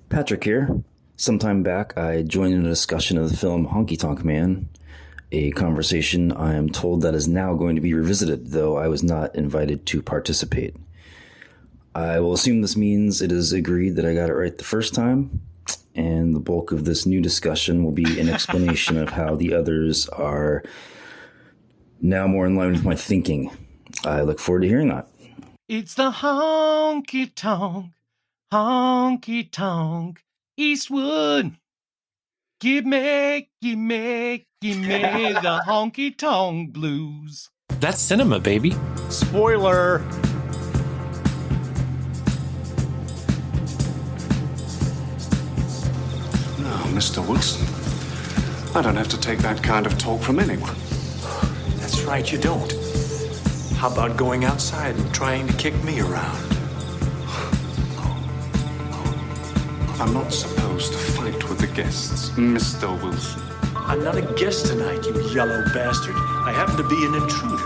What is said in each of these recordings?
Patrick here. Sometime back, I joined in a discussion of the film Honkytonk Man, a conversation I am told that is now going to be revisited, though I was not invited to participate. I will assume this means it is agreed that I got it right the first time, and the bulk of this new discussion will be an explanation of how the others are now more in line with my thinking. I look forward to hearing that. It's the honky-tonk, Eastwood. Give me the honky-tonk blues. That's cinema, baby. Spoiler. No, Mr. Wilson. I don't have to take that kind of talk from anyone. That's right, you don't. How about going outside and trying to kick me around? I'm not supposed to fight with the guests, Mr. Wilson. I'm not a guest tonight, you yellow bastard. I happen to be an intruder.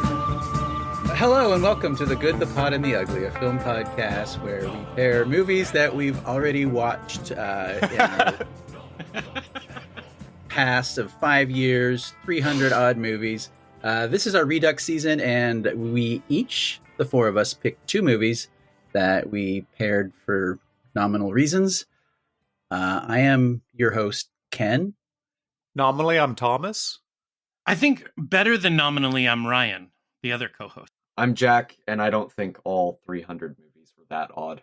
Hello and welcome to The Good, the Pod, and the Ugly, a film podcast where we pair movies that we've already watched in the past of 5 years, 300-odd movies. This is our Redux season, and we each, the four of us, picked two movies that we paired for nominal reasons. I am your host, Ken. Nominally, I'm Thomas. I think better than nominally, I'm Ryan, the other co-host. I'm Jack, and I don't think all 300 movies were that odd.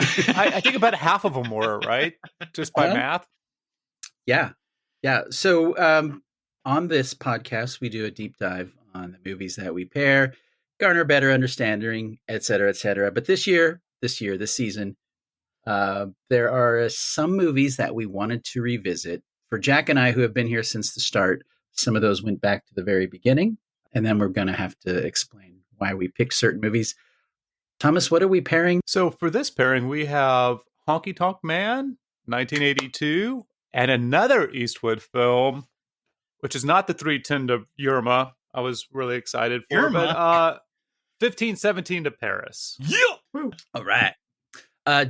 I think about half of them were, right? Just by math. Yeah. So on this podcast, we do a deep dive on the movies that we pair, garner better understanding, et cetera. But this season, there are some movies that we wanted to revisit. For Jack and I, who have been here since the start, some of those went back to the very beginning, and then we're going to have to explain why we pick certain movies. Thomas, what are we pairing? So for this pairing, we have Honkytonk Man, 1982, and another Eastwood film, which is not the 3:10 to Yerma. I was really excited for it, but 1517 to Paris. Yeah! All right.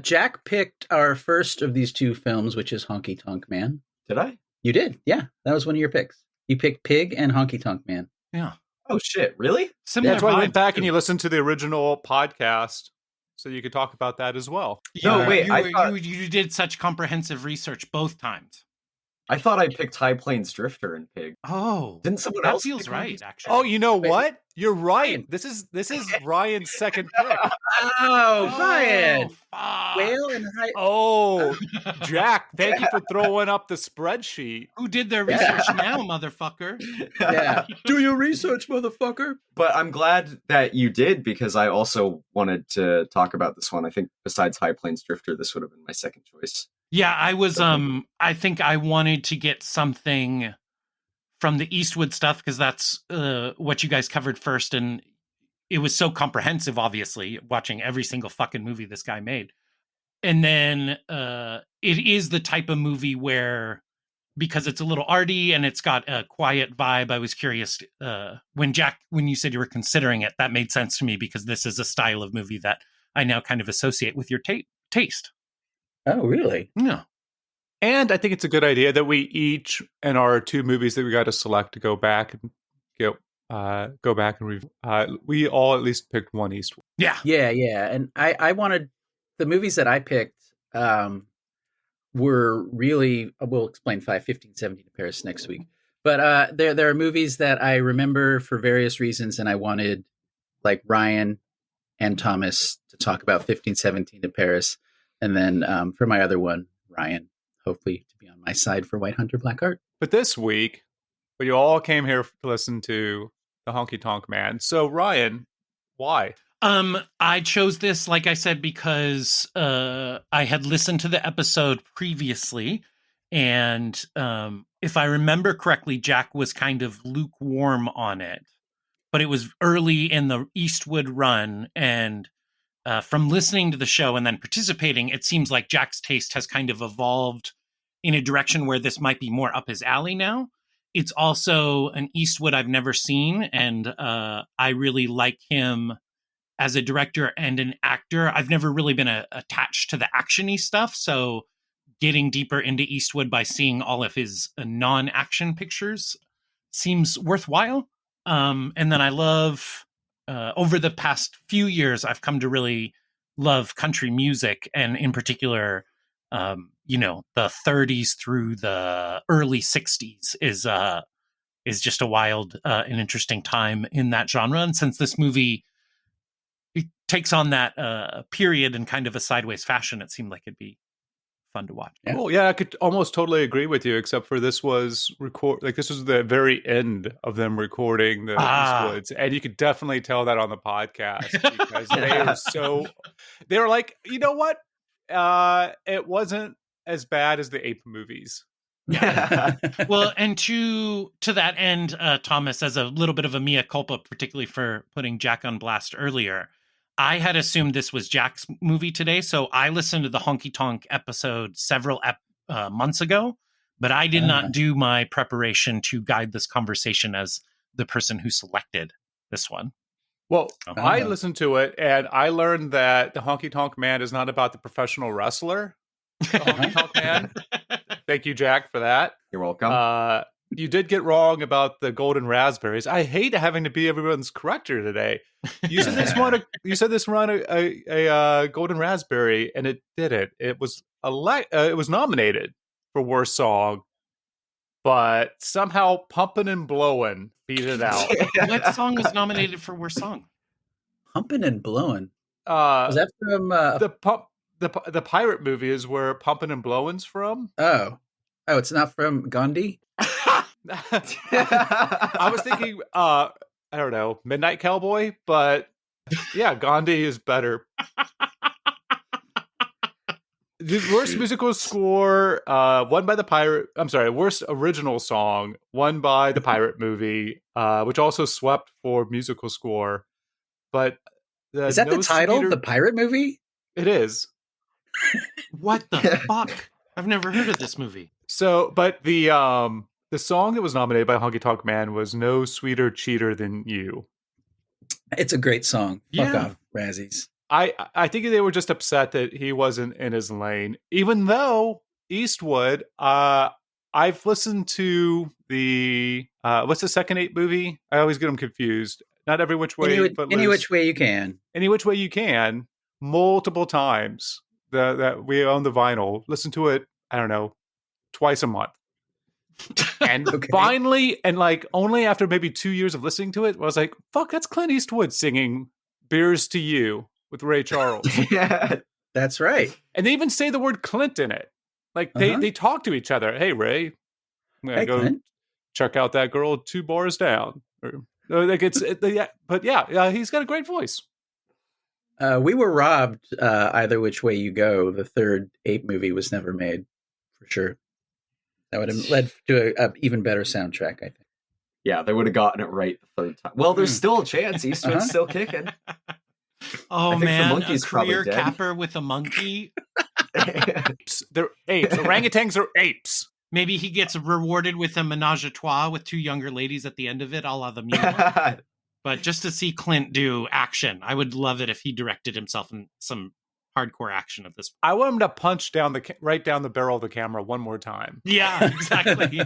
Jack picked our first of these two films, which is Honkytonk Man. Did I? You did, yeah. That was one of your picks. You picked Pig and Honkytonk Man. Yeah. Oh, shit. Really? Similar That's why I went vibes, back too. and you listened to the original podcast, so you could talk about that as well. No, wait, You did such comprehensive research both times. I thought I picked High Plains Drifter and Pig. Oh, Didn't someone that else feels pick right, Honky-Tonk? actually. Oh, you know Wait. what? You're right. This is Ryan's second pick. Oh, Ryan! Fuck. Whale and High... Oh, Jack, thank you for throwing up the spreadsheet. Who did their research now, motherfucker? Yeah. Do your research, motherfucker. But I'm glad that you did, because I also wanted to talk about this one. I think besides High Plains Drifter, this would have been my second choice. Yeah, I was, I think I wanted to get something from the Eastwood stuff, because that's what you guys covered first, and it was so comprehensive, obviously, watching every single fucking movie this guy made. And then it is the type of movie where, because it's a little arty and it's got a quiet vibe, I was curious, when you said you were considering it, that made sense to me, because this is a style of movie that I now kind of associate with your taste. Oh, really? Yeah. And I think it's a good idea that we each, in our two movies that we got to select, to go back and go back and review. We all at least picked one Eastwood. Yeah. Yeah. And I wanted the movies that I picked were really, we'll explain 15, 17 to Paris next week. But there are movies that I remember for various reasons, and I wanted, like, Ryan and Thomas to talk about 15, 17 to Paris. And then for my other one, Ryan, hopefully to be on my side for White Hunter Black Heart. But this week, we all came here to listen to the Honkytonk Man. So, Ryan, why? I chose this, like I said, because I had listened to the episode previously, and if I remember correctly, Jack was kind of lukewarm on it, but it was early in the Eastwood run, and from listening to the show and then participating, it seems like Jack's taste has kind of evolved in a direction where this might be more up his alley now. It's also an Eastwood I've never seen, and I really like him as a director and an actor. I've never really been attached to the action-y stuff, so getting deeper into Eastwood by seeing all of his non-action pictures seems worthwhile. And then I love, over the past few years, I've come to really love country music, and in particular, the 30s through the early 60s is just a wild and interesting time in that genre. And since this movie it takes on that period in kind of a sideways fashion, it seemed like it'd be fun to watch. Yeah. Cool. Yeah, I could almost totally agree with you, except for this was this was the very end of them recording the Eastwoods, and you could definitely tell that on the podcast because they were like, you know what? It wasn't as bad as the ape movies. Well, and to that end, Thomas, as a little bit of a mea culpa, particularly for putting Jack on blast earlier, I had assumed this was Jack's movie today, so I listened to the Honkytonk episode several months ago, but I did not do my preparation to guide this conversation as the person who selected this one. Well, I listened to it, and I learned that the Honkytonk Man is not about the professional wrestler. The Honkytonk Man. Thank you, Jack, for that. You're welcome. You did get wrong about the golden raspberries. I hate having to be everyone's corrector today. You said this one. You said this one a golden raspberry, and it didn't. It was it was nominated for worst song, but somehow "Pumpin' and Blowin'" beat it out. What song was nominated for worst song? Pumpin' and Blowin'. Was that from the pirate movie? Is where "Pumpin' and Blowin's" from? Oh, it's not from Gandhi. I was thinking, I don't know, Midnight Cowboy, but yeah, Gandhi is better. The worst musical score, won by the pirate. I'm sorry, worst original song, won by the pirate movie, which also swept for musical score. But is that the title? The pirate movie? It is. What the fuck? I've never heard of this movie. So, but the song that was nominated by Honkytonk Man was "No Sweeter Cheater Than You." It's a great song. Fuck Yeah. off, Razzies. I think they were just upset that he wasn't in his lane. Even though Eastwood, I've listened to the what's the second ape movie? I always get them confused. Not Every Which Way, Any Which Way You Can. Any Which Way You Can, multiple times. That we own the vinyl. Listen to it. I don't know, twice a month. And finally, and like only after maybe 2 years of listening to it, I was like, fuck, that's Clint Eastwood singing "Beers to You" with Ray Charles. Yeah, that's right. And they even say the word Clint in it. Like they talk to each other. Hey, Ray, I'm gonna go Clint. check out that girl 2 bars down. Or like but yeah, he's got a great voice. We were robbed. Either Which Way You Go, the third ape movie, was never made, for sure. That would have led to an even better soundtrack, I think. Yeah, they would have gotten it right the third time. Well, there's still a chance. Eastwood's still kicking. Oh man, monkey's a probably career dead. capper with a monkey. They're apes. Orangutans are apes. Maybe he gets rewarded with a menage a trois with 2 younger ladies at the end of it, a la the Mule. But just to see Clint do action, I would love it if he directed himself in some hardcore action at this point. I want him to punch right down the barrel of the camera one more time. Yeah, exactly.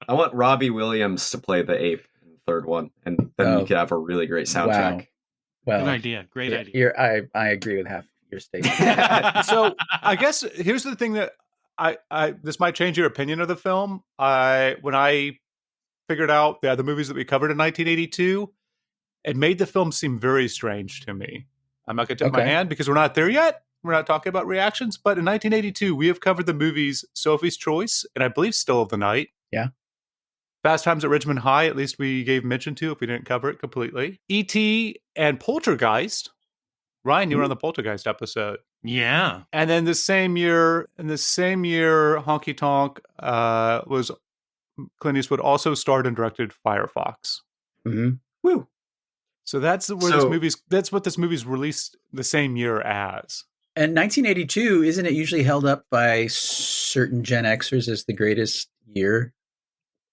I want Robbie Williams to play the ape in the third one, and then you could have a really great soundtrack. Wow. Well, Good idea. Great idea. I agree with half your statement. So I guess here's the thing that this might change your opinion of the film. When I figured out the movies that we covered in 1982, it made the film seem very strange to me. I'm not going to tip my hand because we're not there yet. We're not talking about reactions. But in 1982, we have covered the movies Sophie's Choice and I believe Still of the Night. Yeah. Fast Times at Ridgemont High, at least we gave mention to if we didn't cover it completely. E.T. and Poltergeist. Ryan, you were on the Poltergeist episode. Yeah. And then the same year, Honky Tonk was Clint Eastwood also starred and directed Firefox. Mm-hmm. Woo! So that's what this movie's released the same year as. And 1982, isn't it usually held up by certain Gen Xers as the greatest year?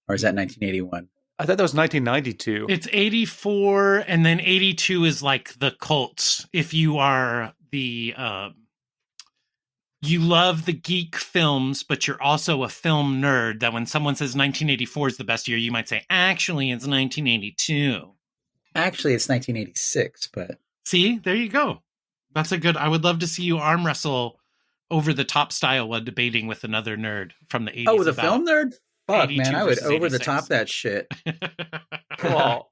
Or is that 1981? I thought that was 1992. It's 84, and then 82 is like the cult. If you are the you love the geek films, but you're also a film nerd, that when someone says 1984 is the best year, you might say, actually, it's 1982. Actually, it's 1986, but See, there you go. That's a good, I would love to see you arm wrestle over the top style while debating with another nerd from the 80s. oh, the film nerd? Fuck, 82 man, I would versus over the 86. top that shit. Well,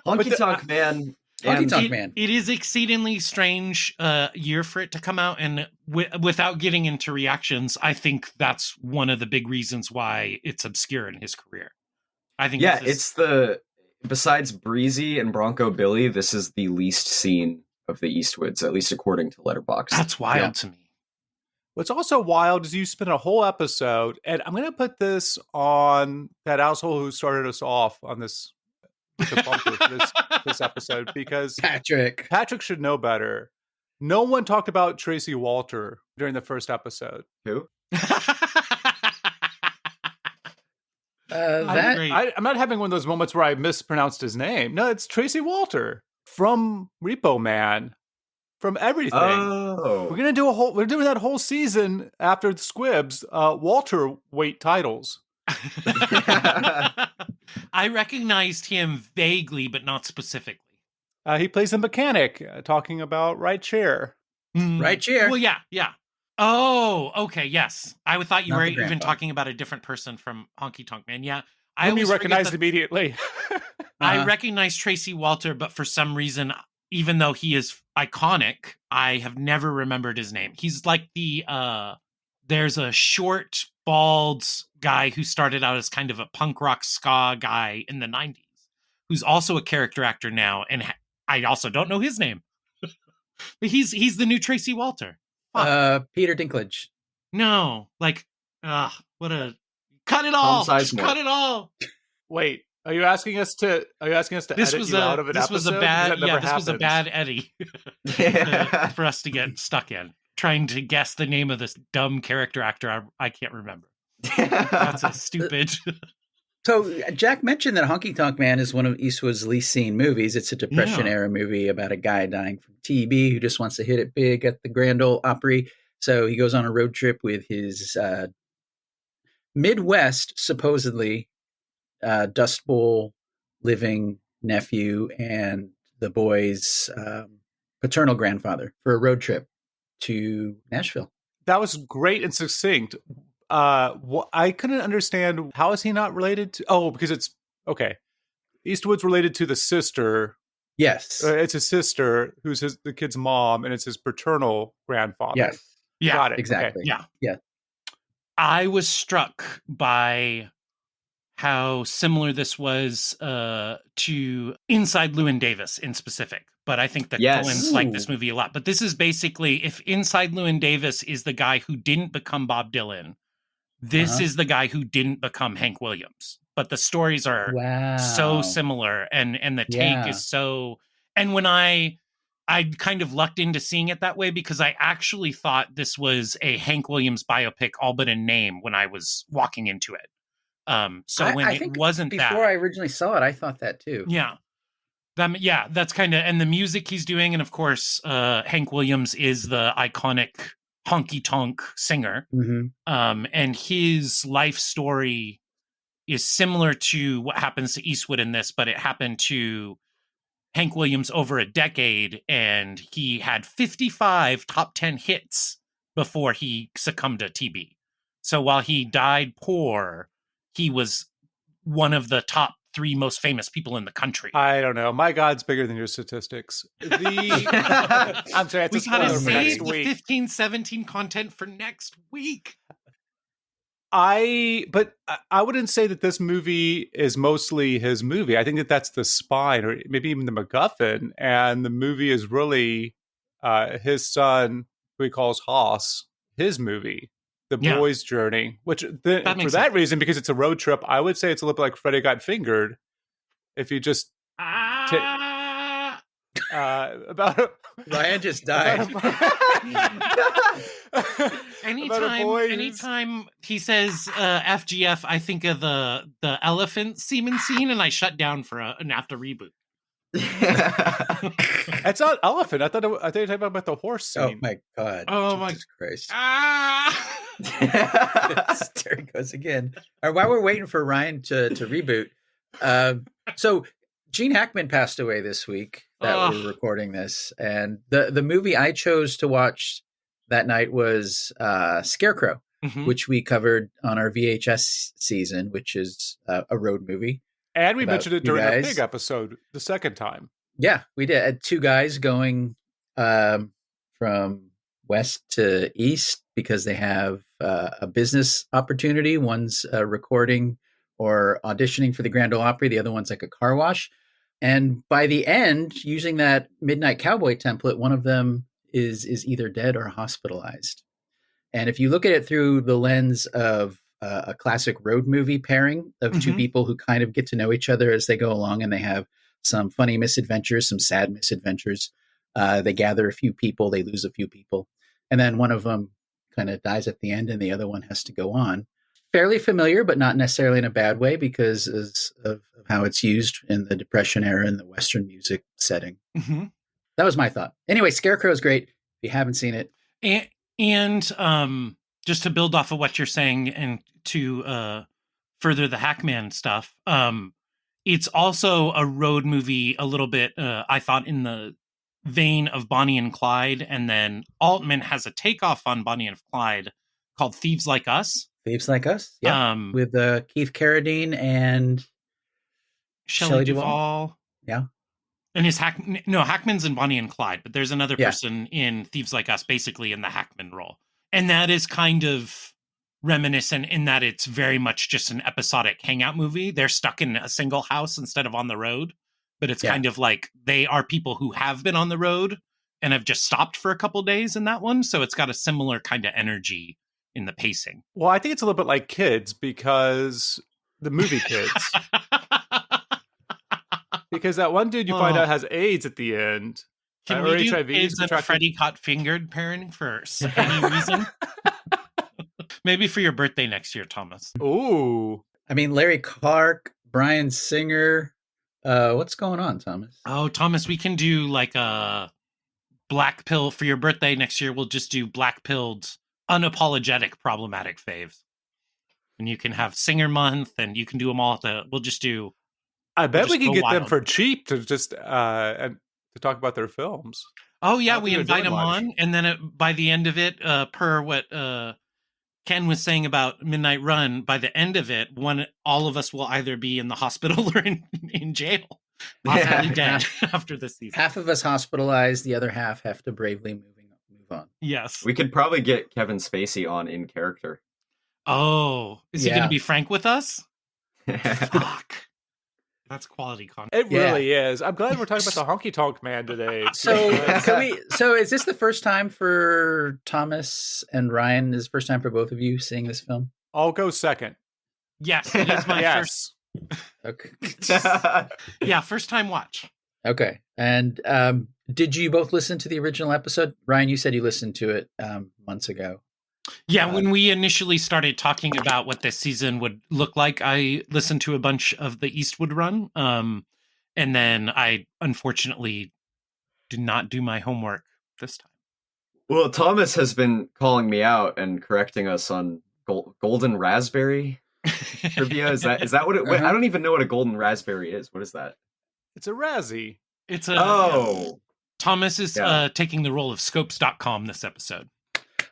Honkytonk Man. Honkytonk Man. It is exceedingly strange year for it to come out, and without getting into reactions, I think that's one of the big reasons why it's obscure in his career. I think it's the, besides Breezy and Bronco Billy, this is the least seen of the Eastwoods, at least according to Letterboxd. That's wild to me. what's also wild is you spent a whole episode, and I'm going to put this on that asshole who started us off on this this episode, because Patrick should know better. No one talked about Tracy Walter during the first episode. Who? I'm not having one of those moments where I mispronounced his name. No, it's Tracy Walter from Repo Man, from everything. Oh, We're doing that whole season after the Squibs, Walter weight titles. I recognized him vaguely, but not specifically. He plays the mechanic, talking about right chair. Right chair. Well, yeah. Oh, okay, yes. I thought you Not were the even grandpa. talking about a different person from Honkytonk Man. Yeah. Whom you always forget recognized that- immediately. I recognize Tracy Walter, but for some reason, even though he is iconic, I have never remembered his name. He's like there's a short, bald guy who started out as kind of a punk rock ska guy in the 90s, who's also a character actor now, and I also don't know his name. But he's the new Tracy Walter. Peter Dinklage. No, like, what a cut it all, Tom Sizemore. cut it all. Wait, are you asking us to This edit was you out of an this episode? was a 'Cause bad, that never yeah, this was a happens. bad Eddie for us to get stuck in trying to guess the name of this dumb character actor. I can't remember. That's a stupid. So Jack mentioned that Honky-Tonk Man is one of Eastwood's least seen movies. It's a Depression-era movie about a guy dying from TB who just wants to hit it big at the Grand Ole Opry. So he goes on a road trip with his Midwest, supposedly, Dust Bowl living nephew and the boy's paternal grandfather for a road trip to Nashville. That was great and succinct. I couldn't understand, how is he not related to? Oh, because it's okay. Eastwood's related to the sister. Yes. It's his sister who's the kid's mom, and it's his paternal grandfather. Yes. Yeah, Got it. Exactly. Okay. Yeah. I was struck by how similar this was to Inside Llewyn Davis in specific. But I think that Yes. Coens like this movie a lot. But this is basically, if Inside Llewyn Davis is the guy who didn't become Bob Dylan, this is the guy who didn't become Hank Williams. But the stories are so similar, and the take is so. And when I kind of lucked into seeing it that way, because I actually thought this was a Hank Williams biopic, all but in name, when I was walking into it. So when I think it wasn't before that, I originally saw it, I thought that too. yeah. That's kind of, and the music he's doing, and of course, Hank Williams is the iconic honky-tonk singer. Mm-hmm. And his life story is similar to what happens to Eastwood in this, but it happened to Hank Williams over a decade, and he had 55 top 10 hits before he succumbed to TB. So while he died poor, he was one of the top 3 most famous people in the country. I don't know. My God's bigger than your statistics. I'm sorry, it's We a gotta spoiler for save next the week. 15-17 content for next week. I wouldn't say that this movie is mostly his movie. I think that that's the spine, or maybe even the MacGuffin. And the movie is really his son, who he calls Hoss, his movie, The Boy's Journey. Which for that reason, because it's a road trip, I would say it's a little bit like Freddy Got Fingered. If you just about Ryan just died. Anytime he says FGF, I think of the elephant semen scene, and I shut down for an after reboot. It's not elephant. I thought you were talking about the horse Oh scene. my God. Oh my Jesus Christ. Ah! There he goes again. All right, while we're waiting for Ryan to reboot, so Gene Hackman passed away this week that Ugh. we're recording this, and the movie I chose to watch that night was Scarecrow, Mhm. which we covered on our VHS season, which is a road movie. And we about mentioned it you during the guys. pig episode the second time. Yeah, we did. Two guys going from west to east because they have a business opportunity. One's recording or auditioning for the Grand Ole Opry. The other one's like a car wash. And by the end, using that Midnight Cowboy template, one of them is either dead or hospitalized. And if you look at it through the lens of a classic road movie pairing of two Mhm. people who kind of get to know each other as they go along, and they have some funny misadventures, some sad misadventures. They gather a few people, they lose a few people, and then one of them kind of dies at the end, and the other one has to go on. Fairly familiar, but not necessarily in a bad way because of how it's used in the Depression era in the Western music setting. Mhm. That was my thought. Anyway, Scarecrow is great. If you haven't seen it, And just to build off of what you're saying and to further the Hackman stuff, it's also a road movie a little bit, I thought, in the vein of Bonnie and Clyde. And then Altman has a takeoff on Bonnie and Clyde called Thieves Like Us. Thieves Like Us, yeah, Um, with Keith Carradine and Shelley Shelley Duvall? Duvall. Yeah. And Hackman's in Bonnie and Clyde, but there's another Yeah. person in Thieves Like Us, basically in the Hackman role. And that is kind of reminiscent in that it's very much just an episodic hangout movie. They're stuck in a single house instead of on the road, but it's Yeah. kind of like they are people who have been on the road and have just stopped for a couple days in that one. So it's got a similar kind of energy in the pacing. Well, I think it's a little bit like Kids because the movie Kids. Because that one dude you find Oh. out has AIDS at the end. Can or we do HIV, AIDS and contracted- Freddie caught fingered pairing for any reason? Maybe for your birthday next year, Thomas. Ooh. I mean, Larry Clark, Bryan Singer. What's going on, Thomas? Oh, Thomas, we can do like a black pill for your birthday next year. We'll just do black pilled, unapologetic, problematic faves. And you can have Singer Month and you can do them all at the, we'll just do. I bet we just can go get them wild. for cheap to just and to talk about their films. Oh, yeah, I don't we think they're invite doing them much. on. And then by the end of it, per what Ken was saying about Midnight Run, by the end of it, all of us will either be in the hospital or in jail. Possibly dead after this season. Half of us hospitalized, the other half have to bravely move on. Yes. We could probably get Kevin Spacey on in character. Oh, is he Yeah. going to be frank with us? Fuck. That's quality content. It Yeah. really is. I'm glad we're talking about the Honky Tonk Man today. So So is this the first time for Thomas and Ryan? Is it the first time for both of you seeing this film? I'll go second. Yes, it is my first. Okay. Yeah, first time watch. Okay. And did you both listen to the original episode? Ryan, you said you listened to it months ago. Yeah, when we initially started talking about what this season would look like, I listened to a bunch of the Eastwood run. And then I unfortunately did not do my homework this time. Well, Thomas has been calling me out and correcting us on golden raspberry trivia. Is that what it? Wait, I don't even know what a golden raspberry is. What is that? It's a Razzie. It's a Oh, Thomas is Yeah. taking the role of Scopes.com this episode.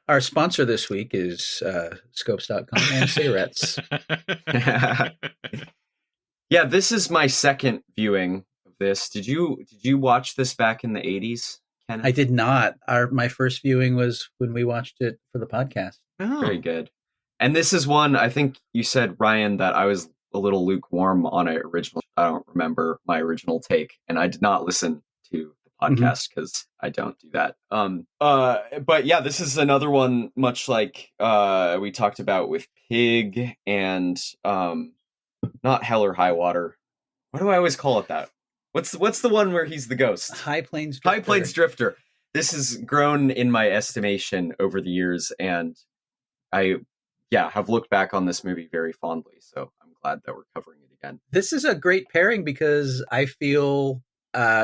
Our sponsor this week is Scopes.com and cigarettes. yeah. This is my second viewing of this. Did you watch this back in the 80s, Ken? I did not. My first viewing was when we watched it for the podcast. Oh. Very good. And this is one, I think you said, Ryan, that I was a little lukewarm on it originally. I don't remember my original take, and I did not listen to the podcast because I don't do that. But yeah, this is another one, much like we talked about with Pig and not Hell or High Water. What do I always call it that? What's the one where he's the ghost? High Plains Drifter. High Plains Drifter. This has grown in my estimation over the years, and I have looked back on this movie very fondly. So I'm glad that we're covering it again. This is a great pairing because I feel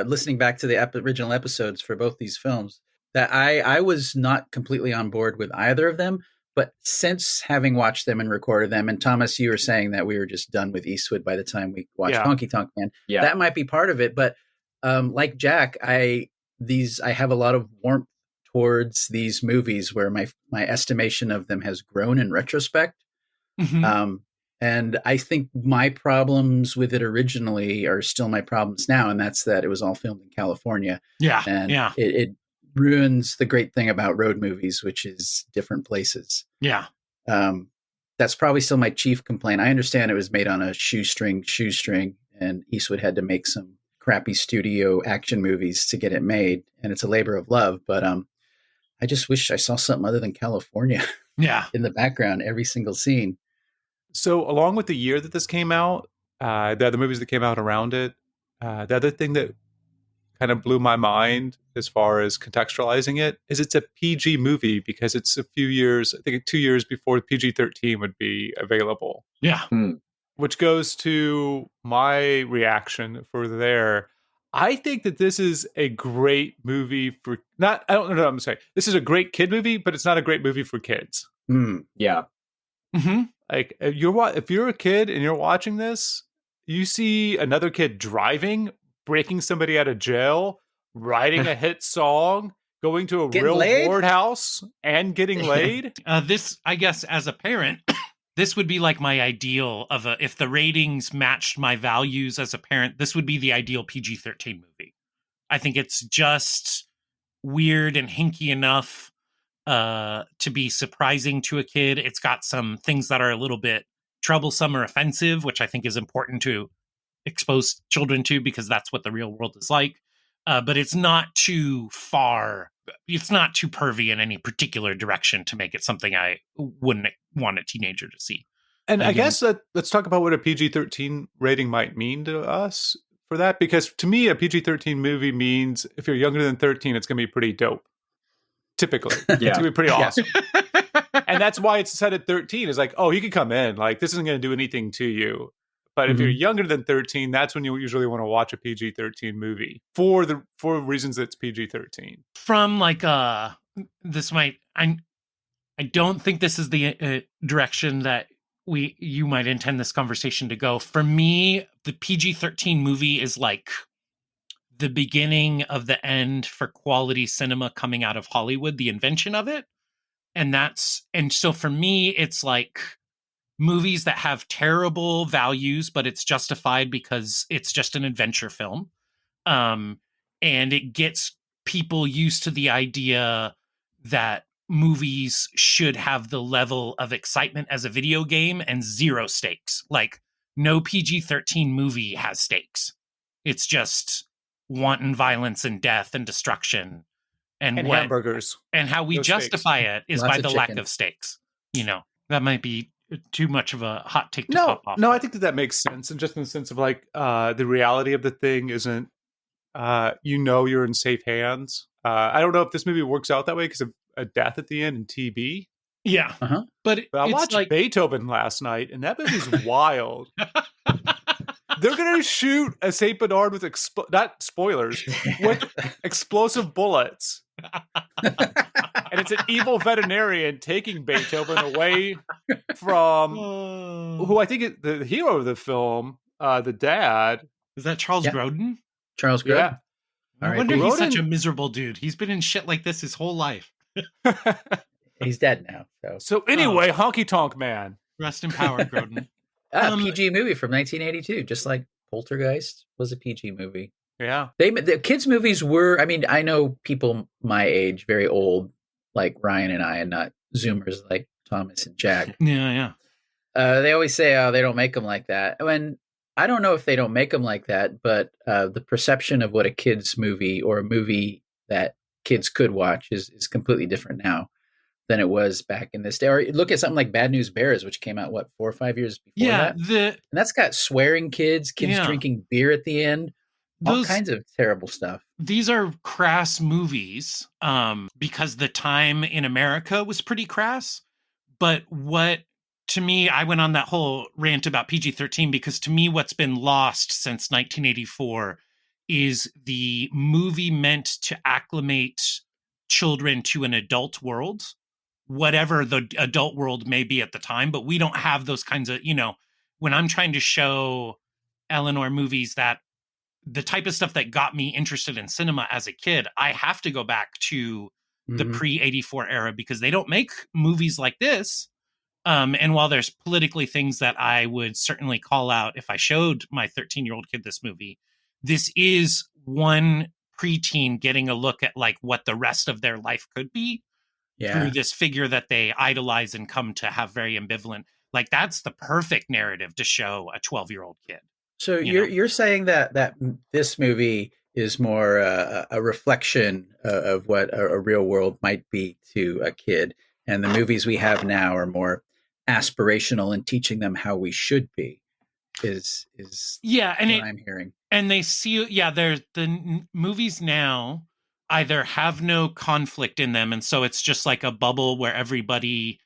listening back to the original episodes for both these films, that I was not completely on board with either of them. But since having watched them and recorded them, and Thomas, you were saying that we were just done with Eastwood by the time we watched Yeah. Honkytonk Man. Yeah. That might be part of it. But like Jack, I have a lot of warmth towards these movies where my estimation of them has grown in retrospect. Mhm. And I think my problems with it originally are still my problems now, and that's that it was all filmed in California. Yeah. And Yeah. it ruins the great thing about road movies, which is different places. Yeah. That's probably still my chief complaint. I understand it was made on a shoestring, and Eastwood had to make some crappy studio action movies to get it made, and it's a labor of love. But I just wish I saw something other than California Yeah. in the background every single scene. So, along with the year that this came out, the other movies that came out around it, the other thing that kind of blew my mind as far as contextualizing it is it's a PG movie because it's a few years, I think 2 years before PG-13 would be available, Yeah. which goes to my reaction for there. I think that this is a great movie for not, I don't know what I'm saying. This is a great kid movie, but it's not a great movie for kids. Yeah. Mm-hmm. Like if you're a kid and you're watching this, you see another kid driving, breaking somebody out of jail, writing a hit song, going to a Getting real laid? ward house and getting laid. This, I guess, as a parent, this would be like my ideal of if the ratings matched my values as a parent, this would be the ideal PG-13 movie. I think it's just weird and hinky enough to be surprising to a kid. It's got some things that are a little bit troublesome or offensive, which I think is important to expose children to because that's what the real world is like. But it's not too far. It's not too pervy in any particular direction to make it something I wouldn't want a teenager to see. And I Again. guess let's talk about what a PG-13 rating might mean to us for that. Because to me, a PG-13 movie means if you're younger than 13, it's going to be pretty dope. Typically. It's going to be pretty awesome. And that's why it's set at 13. It's like, oh, you can come in. Like, this isn't going to do anything to you. But if you're younger than 13, that's when you usually want to watch a PG-13 movie for reasons that it's PG-13. From like this might I don't think this is the direction that you might intend this conversation to go. For me, the PG-13 movie is like the beginning of the end for quality cinema coming out of Hollywood, the invention of it. And so for me, it's like movies that have terrible values, but it's justified because it's just an adventure film. And it gets people used to the idea that movies should have the level of excitement as a video game and zero stakes. Like no PG-13 movie has stakes. It's just wanton violence and death and destruction and hamburgers. And how we No justify it is Lots by of the chicken. lack of stakes. You know, that might be too much of a hot take to No, pop off. I think that makes sense. And just in the sense of like the reality of the thing isn't, you're in safe hands. I don't know if this movie works out that way because of a death at the end in TB. Yeah. Uh-huh. But I it's watched like, Beethoven last night, and that movie's wild. They're gonna shoot a Saint Bernard with not spoilers with explosive bullets, and it's an evil veterinarian taking Beethoven away from who I think is the hero of the film, the dad. is that Charles Yeah. Grodin? Charles Grodin. Yeah, No All right, wonder he's such a Grodin- miserable dude. He's been in shit like this his whole life. He's dead now. So So anyway, Honkytonk Man. Rest in power, Grodin. PG movie from 1982, just like Poltergeist was a PG movie. Yeah, The kids' movies were. I mean, I know people my age, very old, like Ryan and I, and not Zoomers like Thomas and Jack. Yeah. They always say, "Oh, they don't make them like that." When I don't know if they don't make them like that, but the perception of what a kids' movie or a movie that kids could watch is completely different now than it was back in this day. Or look at something like Bad News Bears, which came out 4 or 5 years before Yeah. that, and that's got swearing kids Yeah. drinking beer at the end, all Those- kinds of terrible stuff. These are crass movies because the time in America was pretty crass. But to me, I went on that whole rant about PG-13 because to me, what's been lost since 1984 is the movie meant to acclimate children to an adult world, whatever the adult world may be at the time. But we don't have those kinds of, when I'm trying to show Eleanor movies that the type of stuff that got me interested in cinema as a kid, I have to go back to the pre-84 era because they don't make movies like this. And while there's politically things that I would certainly call out if I showed my 13-year-old kid this movie, this is one preteen getting a look at like what the rest of their life could be through this figure that they idolize and come to have very ambivalent. Like that's the perfect narrative to show a 12-year-old kid. So you're saying that this movie is more a reflection of what a real world might be to a kid, and the movies we have now are more aspirational and teaching them how we should be. Is and what I'm hearing. And they see, there's the movies now either have no conflict in them, and so it's just like a bubble where everybody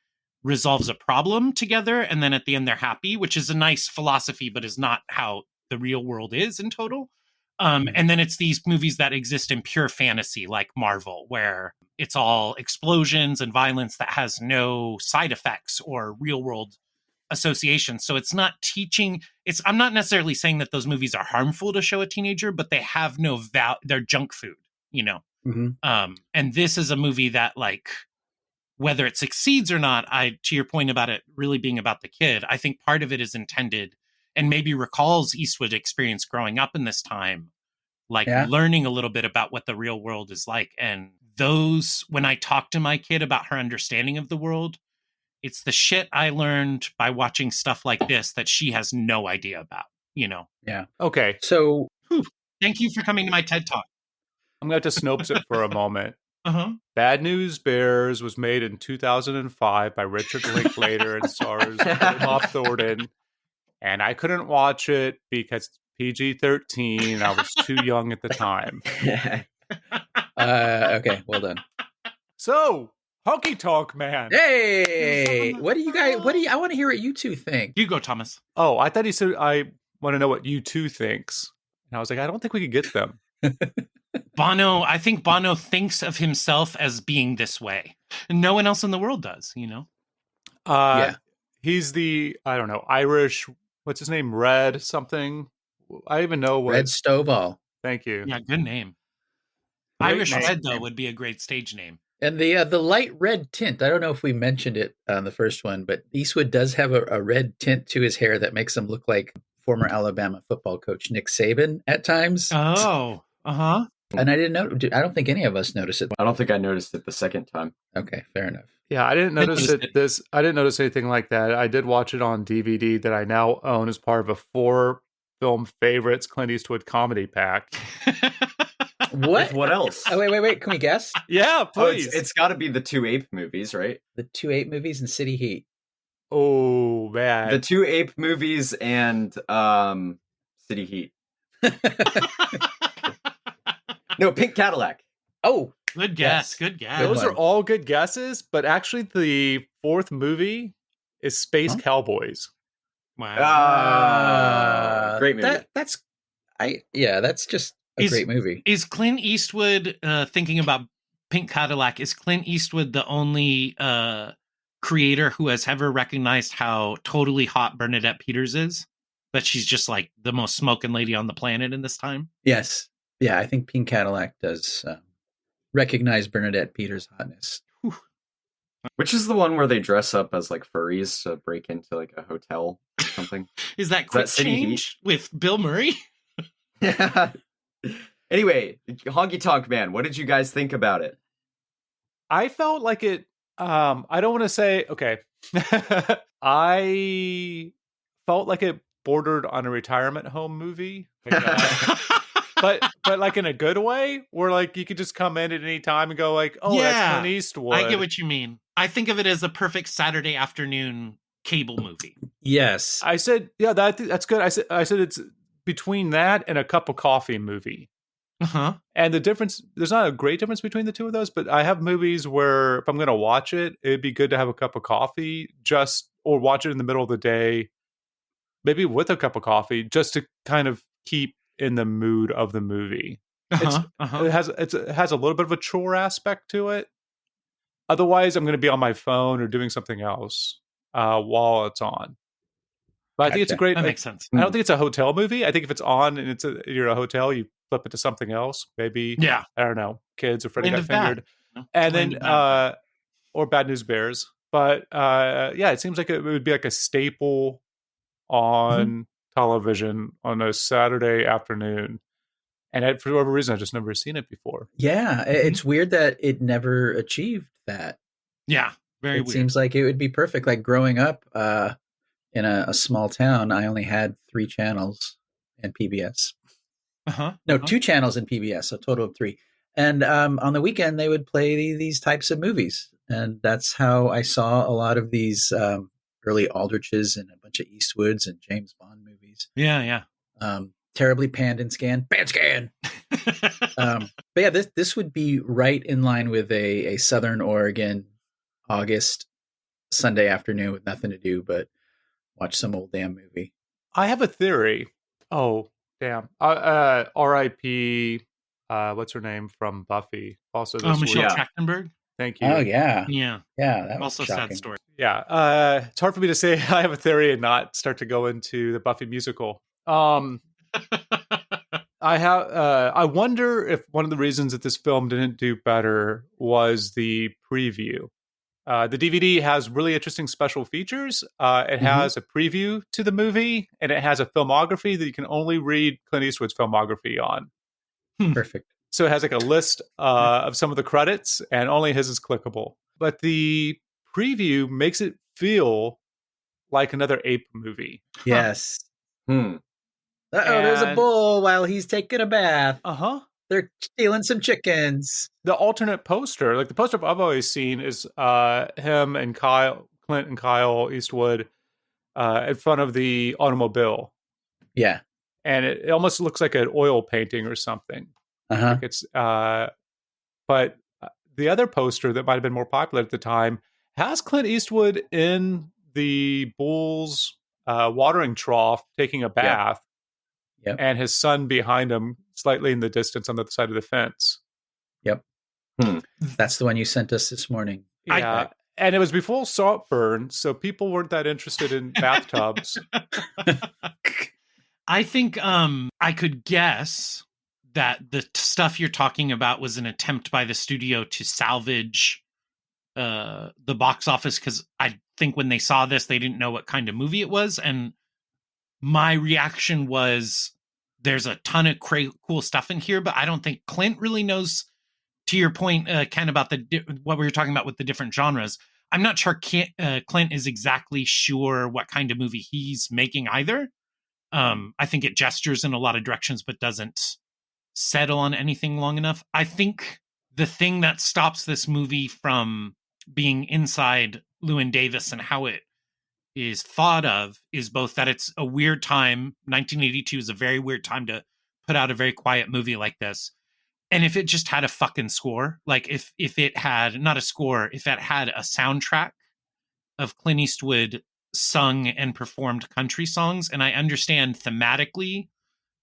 resolves a problem together, and then at the end they're happy, which is a nice philosophy, but is not how the real world is in total. And then it's these movies that exist in pure fantasy, like Marvel, where it's all explosions and violence that has no side effects or real world associations. So it's not teaching. I'm not necessarily saying that those movies are harmful to show a teenager, but they have no they're junk food, and this is a movie that, like, whether it succeeds or not, to your point about it really being about the kid, I think part of it is intended and maybe recalls Eastwood experience growing up in this time, like learning a little bit about what the real world is like. And when I talk to my kid about her understanding of the world, it's the shit I learned by watching stuff like this that she has no idea about, Yeah. Okay. So thank you for coming to my TED Talk. I'm going to have to Snopes it for a moment. Uh-huh. Bad News Bears was made in 2005 by Richard Linklater and stars Bob Thornton. And I couldn't watch it because it's PG-13 and I was too young at the time. Okay, well done. So, Honkytonk Man. Hey, I want to hear what you two think. You go, Thomas. Oh, I thought he said, I want to know what you two thinks. And I was like, I don't think we could get them. I think Bono thinks of himself as being this way. And no one else in the world does, He's the, I don't know, Irish, what's his name? Red something? I even know what. Red Stovall. Thank you. Yeah, good name. Great Irish name. Red, though, would be a great stage name. And the light red tint, I don't know if we mentioned it on the first one, but Eastwood does have a red tint to his hair that makes him look like former Alabama football coach Nick Saban at times. Oh, uh-huh. And I didn't know. I don't think any of us noticed it. I don't think I noticed it the second time. Okay, fair enough. Yeah, I didn't notice it. I didn't notice anything like that. I did watch it on DVD that I now own as part of a 4-film favorites Clint Eastwood comedy pack. What? What else? Oh, wait. Can we guess? Yeah, please. It's got to be the 2 Ape movies, right? The 2 Ape movies and City Heat. Oh, man. The 2 Ape movies and City Heat. No, Pink Cadillac. Oh, good guess. Good guess. Those are all good guesses, but actually the fourth movie is Space Cowboys. Wow. Great movie. That's just a great movie. Is Clint Eastwood, thinking about Pink Cadillac, is Clint Eastwood the only creator who has ever recognized how totally hot Bernadette Peters is? That she's just like the most smoking lady on the planet in this time? Yes. Yeah, I think Pink Cadillac does recognize Bernadette Peters' hotness. Which is the one where they dress up as like furries to break into like a hotel or something? Is that Quick Change with Bill Murray? Yeah. Anyway, Honkytonk Man, what did you guys think about it? I felt like it. I don't want to say. Okay, I felt like it bordered on a retirement home movie. Like, but like in a good way, where like you could just come in at any time and go like, oh, that's Clint Eastwood. I get what you mean. I think of it as a perfect Saturday afternoon cable movie. Yes, I said, yeah, that's good. I said it's between that and a cup of coffee movie. Uh-huh. And the difference, there's not a great difference between the two of those, but I have movies where if I'm going to watch it, it'd be good to have a cup of coffee or watch it in the middle of the day, maybe with a cup of coffee, just to kind of keep in the mood of the movie. Uh-huh, uh-huh. It has a little bit of a chore aspect to it. Otherwise, I'm going to be on my phone or doing something else while it's on. But I think it's a Gotcha. great. That makes sense. I don't think it's a hotel movie. I think if it's on and you're a hotel, you flip it to something else. Maybe Yeah. I don't know, kids or Freddy Land got of Bad. fingered, No, and Land then of Bad. or Bad News Bears. But yeah, it seems like it would be like a staple on television on a Saturday afternoon. And for whatever reason, I've just never seen it before. Yeah, it's weird that it never achieved that. Yeah, very It weird. seems like it would be perfect. Like growing up in a small town, I only had 3 channels and PBS. No, 2 channels in PBS, so a total of 3. And on the weekend, they would play these types of movies. And that's how I saw a lot of these early Aldriches and a bunch of Eastwoods and James Bond movies. Yeah. Terribly panned and scanned. Pan scan! But yeah, this would be right in line with a Southern Oregon August Sunday afternoon with nothing to do but watch some old damn movie. I have a theory. Oh, damn. R.I.P. What's her name from Buffy? Also this Michelle week. Trachtenberg. Thank you. Oh, yeah. Yeah. Yeah, that was Also shocking. sad story. Yeah. It's hard for me to say I have a theory and not start to go into the Buffy musical. I wonder if one of the reasons that this film didn't do better was the preview. The DVD has really interesting special features. It has a preview to the movie, and it has a filmography that you can only read Clint Eastwood's filmography on. Perfect. So it has like a list of some of the credits, and only his is clickable. But the preview makes it feel like another ape movie. Yes. Hmm. There's a And- bull while he's taking a bath. Uh-huh. They're stealing some chickens. The alternate poster, like the poster I've always seen, is him and Clint and Kyle Eastwood in front of the automobile, Yeah. and it almost looks like an oil painting or something. Uh-huh. Like it's, but the other poster that might have been more popular at the time has Clint Eastwood in the bull's watering trough taking a bath, Yep. and his son behind him, slightly in the distance on the other side of the fence. Yep. Hmm. That's the one you sent us this morning. Yeah. And it was before Saltburn, so people weren't that interested in bathtubs. I think I could guess that the stuff you're talking about was an attempt by the studio to salvage the box office, because I think when they saw this, they didn't know what kind of movie it was. And my reaction was, there's a ton of cool stuff in here, but I don't think Clint really knows, to your point, Ken, about what we were talking about with the different genres. I'm not sure Clint is exactly sure what kind of movie he's making either. I think it gestures in a lot of directions, but doesn't settle on anything long enough. I think the thing that stops this movie from being inside Llewyn Davis and how it is thought of is both that it's a weird time. 1982 is a very weird time to put out a very quiet movie like this. And if it just had a fucking score, like if it had not a score, if it had a soundtrack of Clint Eastwood sung and performed country songs, and I understand thematically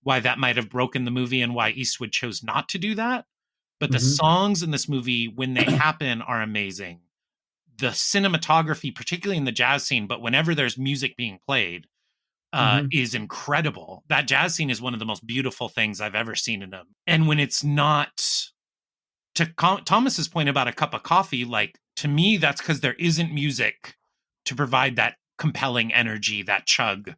why that might have broken the movie and why Eastwood chose not to do that. But the songs in this movie, when they happen, are amazing. The cinematography, particularly in the jazz scene, but whenever there's music being played, is incredible. That jazz scene is one of the most beautiful things I've ever seen in them. And when it's not, to Thomas's point about a cup of coffee, like, to me, that's because there isn't music to provide that compelling energy, that chug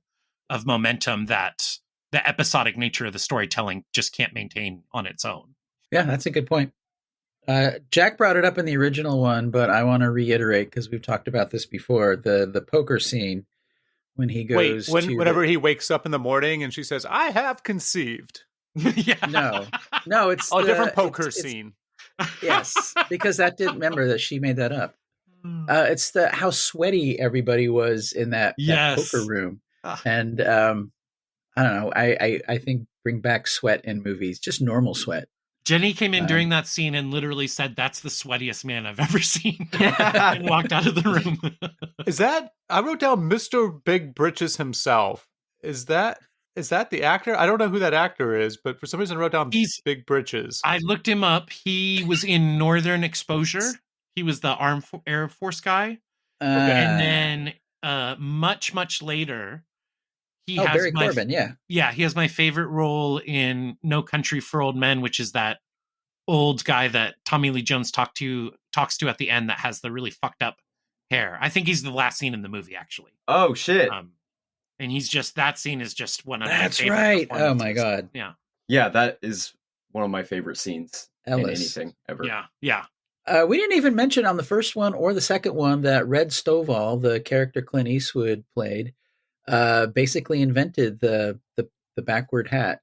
of momentum that the episodic nature of the storytelling just can't maintain on its own. Yeah, that's a good point. Jack brought it up in the original one, but I want to reiterate, because we've talked about this before, the poker scene when he goes whenever he wakes up in the morning and she says, "I have conceived." Yeah. No, it's different poker scene. Yes, because that didn't remember that she made that up. It's how sweaty everybody was in that poker room, and I don't know. I think bring back sweat in movies, just normal sweat. Jenny came in during that scene and literally said, "That's the sweatiest man I've ever seen," and walked out of the room. Is that, I wrote down Mr. Big Britches himself. Is that Is that the actor? I don't know who that actor is, but for some reason I wrote down He's- Big Britches. I looked him up. He was in Northern Exposure. He was the Air Force guy. And then much later, he has Barry Corbin, yeah. he has my favorite role in No Country for Old Men, which is that old guy that Tommy Lee Jones talks to at the end that has the really fucked up hair. I think he's the last scene in the movie, actually. Oh shit! And he's just, that scene is just one of my That's favorite right. Oh my performances. god. Yeah. Yeah, that is one of my favorite scenes in Ellis. anything ever. Yeah. We didn't even mention on the first one or the second one that Red Stovall, the character Clint Eastwood played, basically invented the backward hat.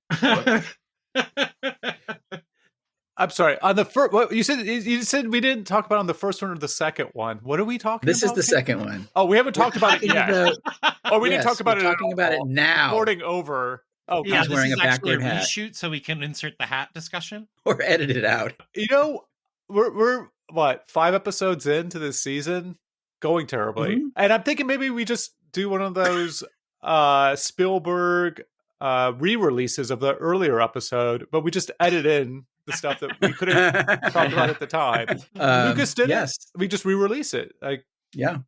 I'm sorry. On the first, what you said we didn't talk about on the first one or the second one. What are we talking This about? is the second one. Oh, we haven't talked about it yet. We didn't talk about it. Talking about it now, Porting over. Oh, Yeah, he's this wearing is a actually a backward hat. reshoot, so we can insert the hat discussion. or edit it out. you know, we're what 5 episodes into this season, going terribly, and I'm thinking maybe we just do one of those Spielberg re-releases of the earlier episode, but we just edit in the stuff that we couldn't talk about at the time. Lucas did it. We just re-release it, like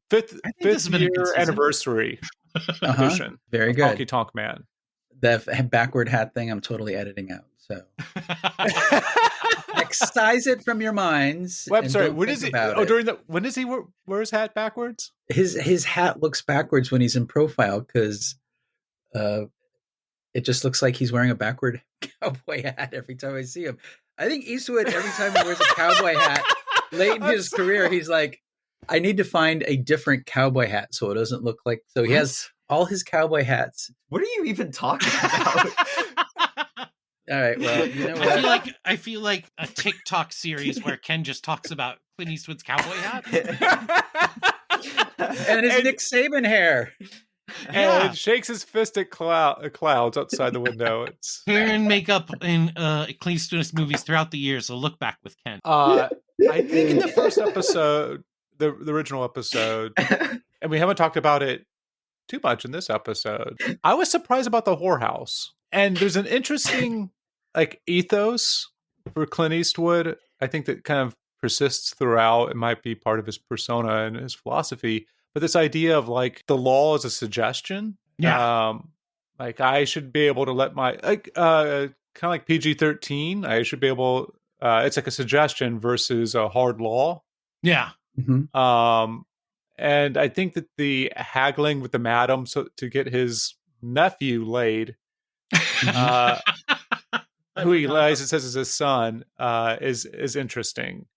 fifth year anniversary edition. Very good. Honkytonk Man. The backward hat thing, I'm totally editing out. So excise it from your minds. Well, I'm sorry. When is he? When does he wear his hat backwards? His hat looks backwards when he's in profile because it just looks like he's wearing a backward cowboy hat every time I see him. I think Eastwood, every time he wears a cowboy hat, late in his career, he's like, I need to find a different cowboy hat so it doesn't look like. So he has all his cowboy hats. What are you even talking about? All right, well, you know what? I feel like a TikTok series where Ken just talks about Clint Eastwood's cowboy hat. and his Nick Saban hair. And shakes his fist at clouds outside the window. It's hair and makeup in Clint Eastwood's movies throughout the years. So look back with Ken. I think in the first episode, the original episode, and we haven't talked about it too much in this episode, I was surprised about the whorehouse. And there's an interesting ethos for Clint Eastwood, I think, that kind of persists throughout. It might be part of his persona and his philosophy. But this idea of the law as a suggestion, I should be able to let my kind of like PG-13. I should be able. It's like a suggestion versus a hard law. Yeah. Mm-hmm. And I think that the haggling with the madam to get his nephew laid, who he lies and says is his son, is interesting.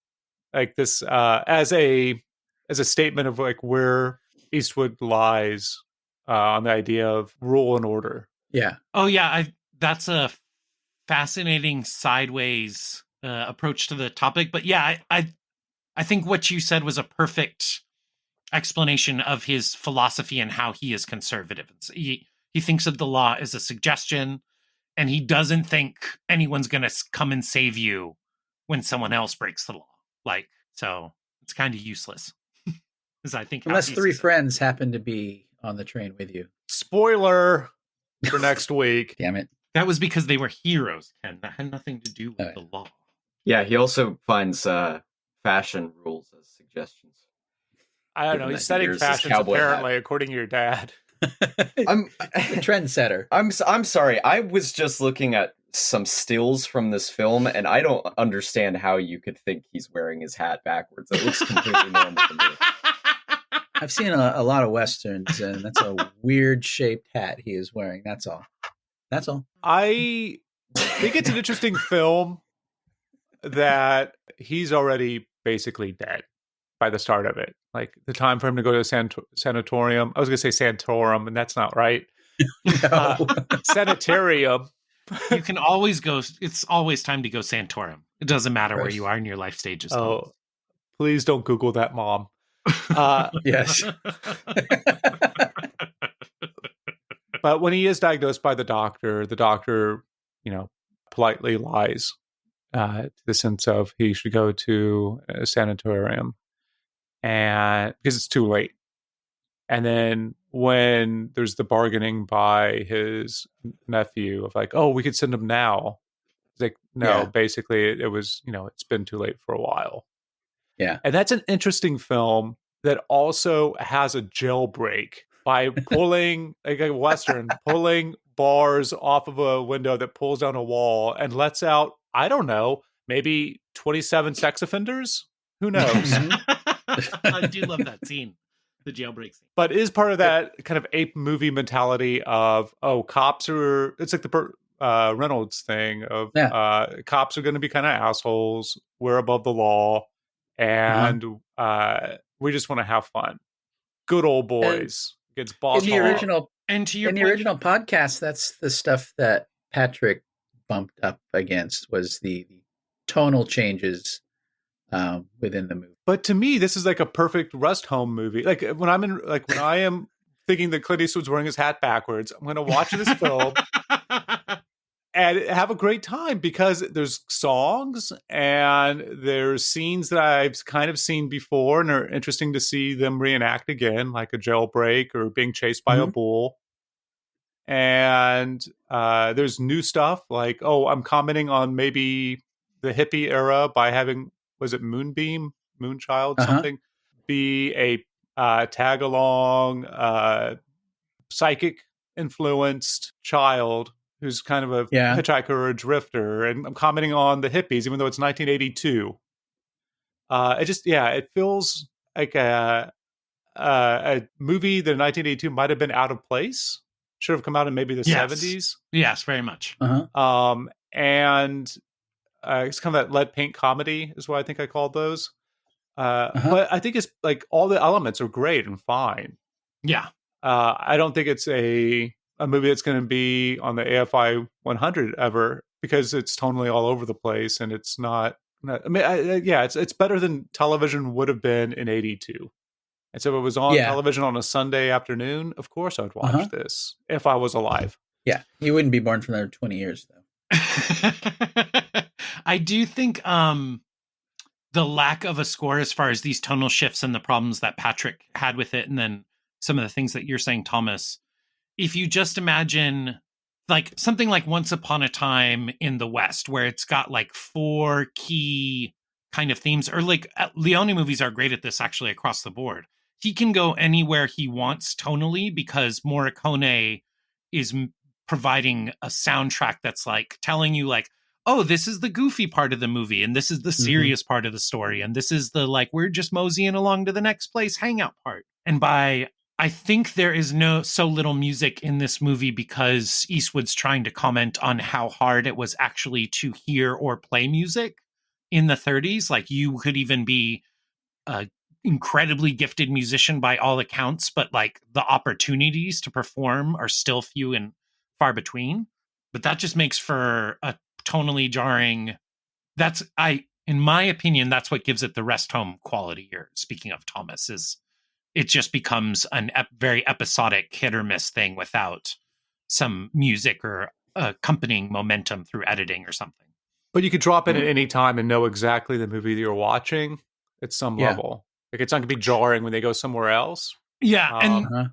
Like this as a statement of where Eastwood lies on the idea of rule and order. Yeah. Oh yeah, that's a fascinating sideways approach to the topic. But yeah, I think what you said was a perfect explanation of his philosophy and how he is conservative. He thinks of the law as a suggestion, and he doesn't think anyone's going to come and save you when someone else breaks the law. So it's kind of useless. I think unless 3 friends happen to be on the train with you. Spoiler for next week. Damn it. That was because they were heroes, Ken. That had nothing to do with the law. Yeah, he also finds fashion rules as suggestions. I don't know. He's setting fashions apparently, according to your dad. I'm a trendsetter. I'm sorry. I was just looking at some stills from this film, and I don't understand how you could think he's wearing his hat backwards. It looks completely normal to me. I've seen a lot of Westerns, and that's a weird shaped hat he is wearing. That's all. I think it's an interesting film that he's already basically dead by the start of it. Like the time for him to go to a sanatorium. I was going to say santorum, and that's not right. Sanitarium. You can always go. It's always time to go santorum. It doesn't matter where you are in your life stages. Oh, please don't Google that, Mom. Yes. But when he is diagnosed by the doctor, politely lies to the sense of he should go to a sanatorium, and because it's too late. And then when there's the bargaining by his nephew of like, oh, we could send him now. It's like, no, Yeah. basically it was, it's been too late for a while. Yeah. And that's an interesting film that also has a jailbreak by pulling, like a Western, pulling bars off of a window that pulls down a wall and lets out, I don't know, maybe 27 sex offenders? Who knows? I do love that scene, the jailbreak scene. But is part of that kind of ape movie mentality of, cops are, it's like the Burt Reynolds thing of cops are going to be kind of assholes. We're above the law. And we just want to have fun. Good old boys. Gets boss in the hog. original And to your in the point, original podcast, that's the stuff that Patrick bumped up against was the tonal changes within the movie. But to me, this is like a perfect rest home movie. Like when I am thinking that Clint Eastwood's wearing his hat backwards, I'm going to watch this film and have a great time because there's songs and there's scenes that I've kind of seen before and are interesting to see them reenact again, like a jailbreak or being chased by a bull. And there's new stuff like, I'm commenting on maybe the hippie era by having, was it Moonbeam, Moonchild, something, be a tag along, psychic influenced child who's kind of a hitchhiker or a drifter. And I'm commenting on the hippies, even though it's 1982. It feels like a movie that in 1982 might have been out of place. Should have come out in maybe the 70s. Yes, very much. And it's kind of that lead paint comedy is what I think I called those. But I think it's like all the elements are great and fine. Yeah. I don't think it's a movie that's going to be on the AFI 100 ever because it's tonally all over the place and it's not. It's better than television would have been in '82. And so if it was on television on a Sunday afternoon, of course I'd watch this if I was alive. Yeah, you wouldn't be born for another 20 years though. I do think the lack of a score as far as these tonal shifts and the problems that Patrick had with it, and then some of the things that you're saying, Thomas, if you just imagine like something like Once Upon a Time in the West, where it's got like 4 key kind of themes, or like Leone movies are great at this actually across the board. He can go anywhere he wants tonally because Morricone is providing a soundtrack that's like telling you like, oh, this is the goofy part of the movie and this is the serious part of the story. And this is the like, we're just moseying along to the next place hangout part. And I think there is so little music in this movie because Eastwood's trying to comment on how hard it was actually to hear or play music in the 30s. Like you could even be a incredibly gifted musician by all accounts, but like the opportunities to perform are still few and far between. But that just makes for a tonally jarring. In my opinion, that's what gives it the rest home quality here. Speaking of Thomas, is it just becomes an very episodic hit or miss thing without some music or accompanying momentum through editing or something. But you could drop in at any time and know exactly the movie that you're watching at some level. Like it's not going to be jarring when they go somewhere else. Yeah, and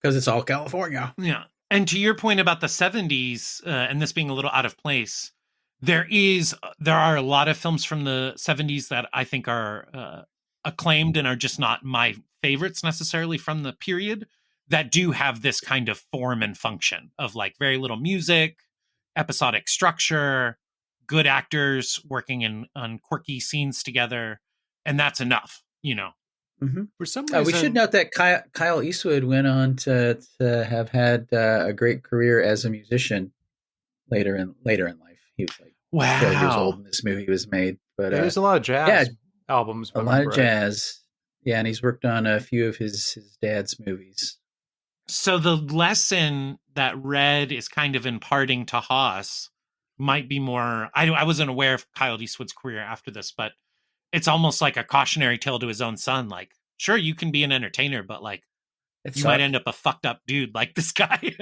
because it's all California. Yeah, and to your point about the 70s and this being a little out of place, there are a lot of films from the 70s that I think are acclaimed and are just not my favorites necessarily from the period that do have this kind of form and function of like very little music, episodic structure, good actors working on quirky scenes together, and that's enough, For some reason, we should note that Kyle Eastwood went on to have had a great career as a musician later in life. He was like 12 years old when this movie was made. But there's a lot of jazz albums. A lot of jazz. Yeah, and he's worked on a few of his dad's movies. So the lesson that Red is kind of imparting to Haas might be more. I wasn't aware of Kyle Eastwood's career after this, but it's almost like a cautionary tale to his own son. Like, sure, you can be an entertainer, but like, you might end up a fucked up dude like this guy.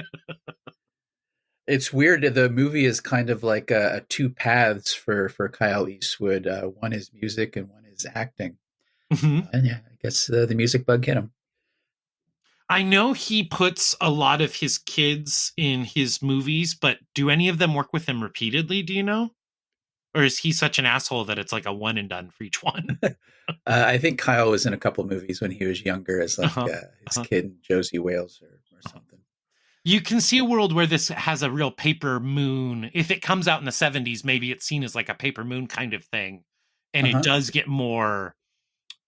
It's weird. The movie is kind of like two paths for Kyle Eastwood. One is music and one is acting. And I guess the music bug hit him. I know he puts a lot of his kids in his movies, but do any of them work with him repeatedly? Do you know? Or is he such an asshole that it's like a one and done for each one? I think Kyle was in a couple movies when he was younger as like Uh-huh. his kid in Josie Wales or something. You can see a world where this has a real paper moon. If it comes out in the 70s, maybe it's seen as like a paper moon kind of thing. And it does get more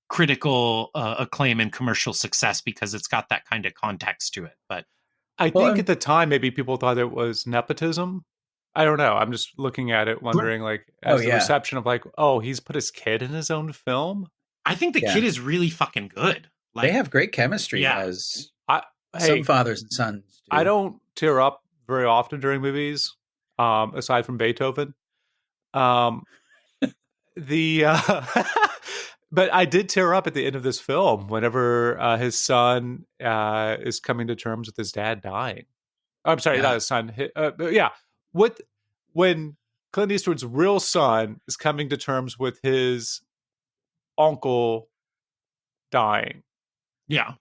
critical acclaim and commercial success because it's got that kind of context to it. But I think at the time, maybe people thought it was nepotism. I don't know. I'm just looking at it, wondering like, as the reception of like, oh, he's put his kid in his own film. I think the kid is really fucking good. Like, they have great chemistry as some fathers and sons do. I don't tear up very often during movies, aside from Beethoven. But I did tear up at the end of this film whenever his son is coming to terms with his dad dying. Oh, I'm sorry, not his son. When Clint Eastwood's real son is coming to terms with his uncle dying. Yeah.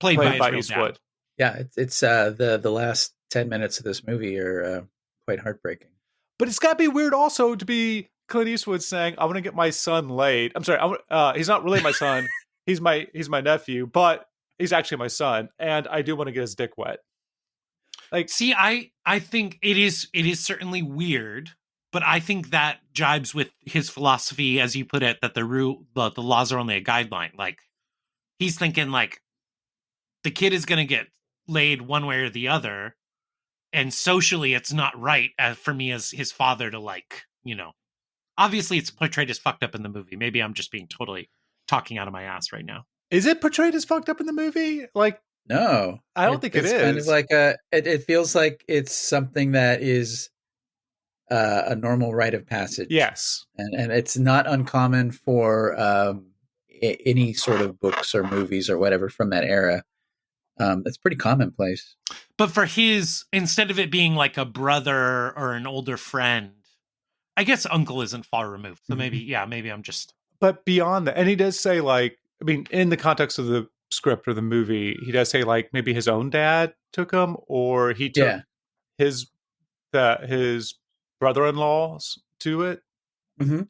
Played by Eastwood. Dad. Yeah, it's the last 10 minutes of this movie are quite heartbreaking. But it's got to be weird also to be Clint Eastwood saying, "I want to get my son laid." I'm sorry, he's not really my son. he's my nephew, but he's actually my son, and I do want to get his dick wet. Like, see, I think it is certainly weird, but I think that jibes with his philosophy, as you put it, that the laws are only a guideline. Like, he's thinking like the kid is going to get laid one way or the other, and socially, it's not right for me as his father to like, you know. Obviously, it's portrayed as fucked up in the movie. Maybe I'm just being totally talking out of my ass right now. Is it portrayed as fucked up in the movie? Like, no, I don't think it is. It's kind of like it feels like it's something that is a normal rite of passage. Yes, and it's not uncommon for any sort of books or movies or whatever from that era. It's pretty commonplace. But for his, instead of it being like a brother or an older friend, I guess uncle isn't far removed. So maybe I'm just. But beyond that, and he does say like, I mean, in the context of the script or the movie, he does say like maybe his own dad took him, or he took his brother-in-laws to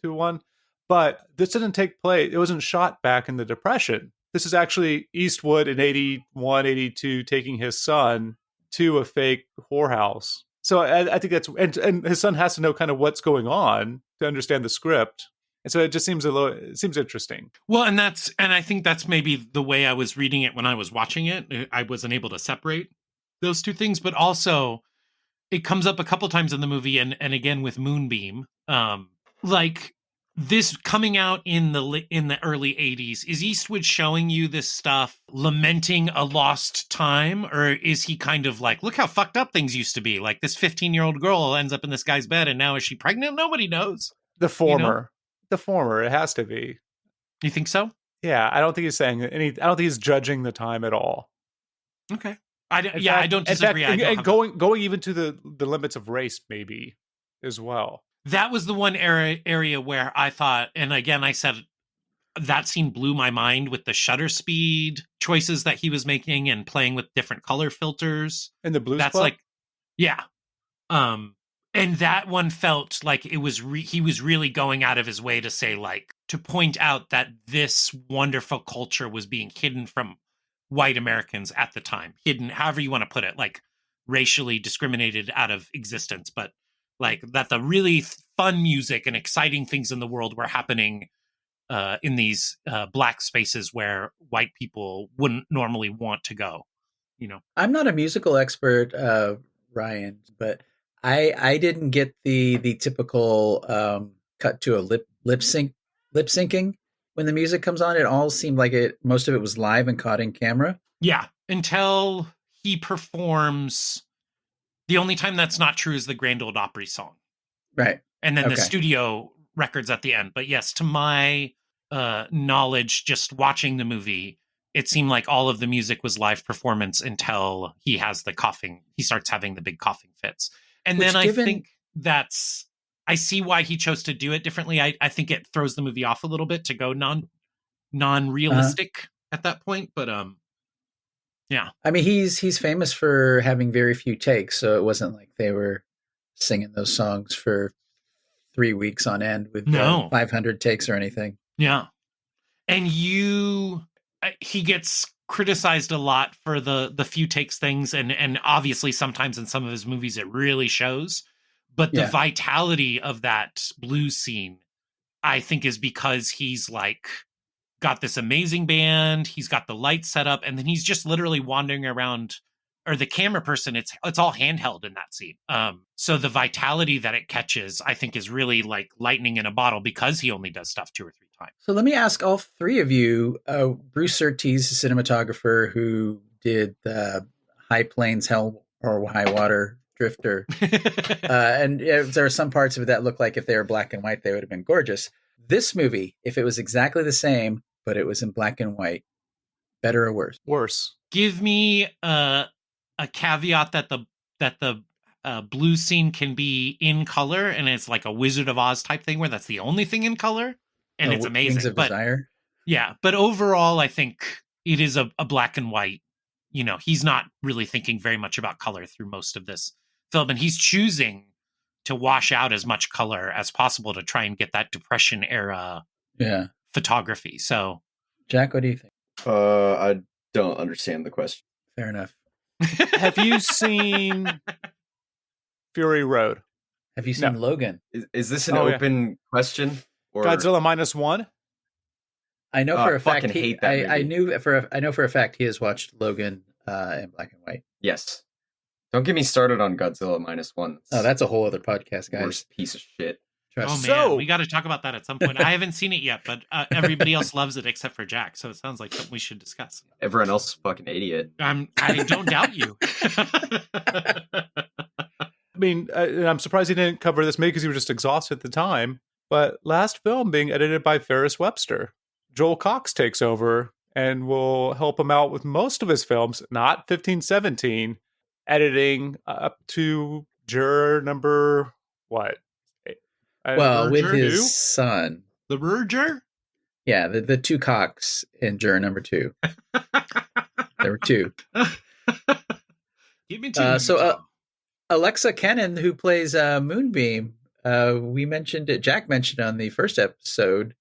one. But this didn't take place. It wasn't shot back in the Depression. This is actually Eastwood in 81, 82 taking his son to a fake whorehouse. So I think that's, and his son has to know kind of what's going on to understand the script. And so it just seems seems interesting. Well, and I think that's maybe the way I was reading it when I was watching it. I wasn't able to separate those two things, but also it comes up a couple times in the movie, and again with Moonbeam, like this coming out in the early 80s. Is Eastwood showing you this stuff, lamenting a lost time, or is he kind of like, look how fucked up things used to be? Like this 15-year-old girl ends up in this guy's bed, and now is she pregnant? Nobody knows. The former. The former, it has to be. You think so? Yeah, I don't think he's saying any. I don't think he's judging the time at all. Okay, I don't disagree. And going even to the limits of race, maybe as well. That was the one area where I thought, and again, I said that scene blew my mind with the shutter speed choices that he was making and playing with different color filters. And the Blues That's Club? like, yeah. And that one felt like it was he was really going out of his way to say, like, to point out that this wonderful culture was being hidden from white Americans at the time. Hidden, however you want to put it, like racially discriminated out of existence. But like that the really fun music and exciting things in the world were happening in these black spaces where white people wouldn't normally want to go, you know. I'm not a musical expert, Ryan, but I didn't get the typical cut to a lip syncing when the music comes on. It all seemed like most of it was live and caught in camera. Yeah, until he performs. The only time that's not true is the Grand Ole Opry song. Right. And then the studio records at the end. But yes, to my knowledge, just watching the movie, it seemed like all of the music was live performance until he has the coughing. He starts having the big coughing fits. And then I think I see why he chose to do it differently. I think it throws the movie off a little bit to go non-realistic at that point. But Yeah. I mean, he's famous for having very few takes, so it wasn't like they were singing those songs for 3 weeks on end with No. 500 takes or anything. Yeah. And he gets criticized a lot for the few takes things, and obviously sometimes in some of his movies it really shows. But the vitality of that blues scene, I think, is because he's like got this amazing band, he's got the lights set up, and then he's just literally wandering around, or the camera person, it's all handheld in that scene. So the vitality that it catches, I think, is really like lightning in a bottle because he only does stuff 2 or 3 times. So let me ask all three of you. Bruce Surtees, the cinematographer who did High Plains, Hell or High Water, Drifter, and there are some parts of it that look like if they were black and white, they would have been gorgeous. This movie, if it was exactly the same, but it was in black and white, better or worse? Worse. Give me a caveat that the blue scene can be in color, and it's like a Wizard of Oz type thing where that's the only thing in color, and it's amazing. Wings of Desire. Yeah, but overall, I think it is a black and white. You know, he's not really thinking very much about color through most of this film, and he's choosing to wash out as much color as possible to try and get that Depression era photography. So, Jack, what do you think? I don't understand the question. Fair enough. Have you seen Fury Road? Have you seen Logan? Is this an open question? Or Godzilla -1? I know for a fact. hate that movie. I know for a fact he has watched Logan in black and white. Yes. Don't get me started on Godzilla -1. Oh, that's a whole other podcast, guys. Worst piece of shit. Trust man, we got to talk about that at some point. I haven't seen it yet, but everybody else loves it except for Jack, so it sounds like something we should discuss. Everyone else is fucking idiot. I don't doubt you. I mean, I'm surprised he didn't cover this, maybe because he was just exhausted at the time. But last film being edited by Ferris Webster. Joel Cox takes over and will help him out with most of his films, not 1517, editing up to juror number what? With his son. The Verger? Yeah, the two Cox in juror number 2. There were 2. Give me 2. Alexa Kennan, who plays Moonbeam, we mentioned it. Jack mentioned on the first episode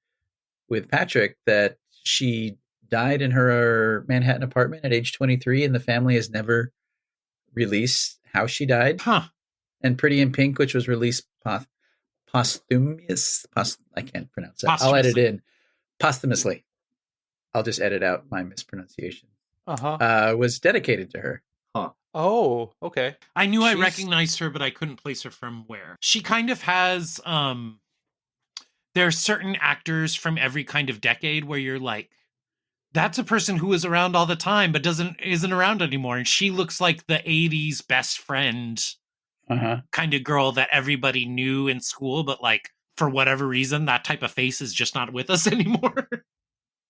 with Patrick that she died in her Manhattan apartment at age 23, and the family has never released how she died. Huh. And Pretty in Pink, which was released posthumous. I can't pronounce that. I'll edit in posthumously. I'll just edit out my mispronunciation. Was dedicated to her. Huh. Oh, okay. I knew I recognized her, but I couldn't place her from where. She kind of has there are certain actors from every kind of decade where you're like, that's a person who was around all the time but isn't around anymore, and she looks like the 80s best friend kind of girl that everybody knew in school, but like for whatever reason that type of face is just not with us anymore.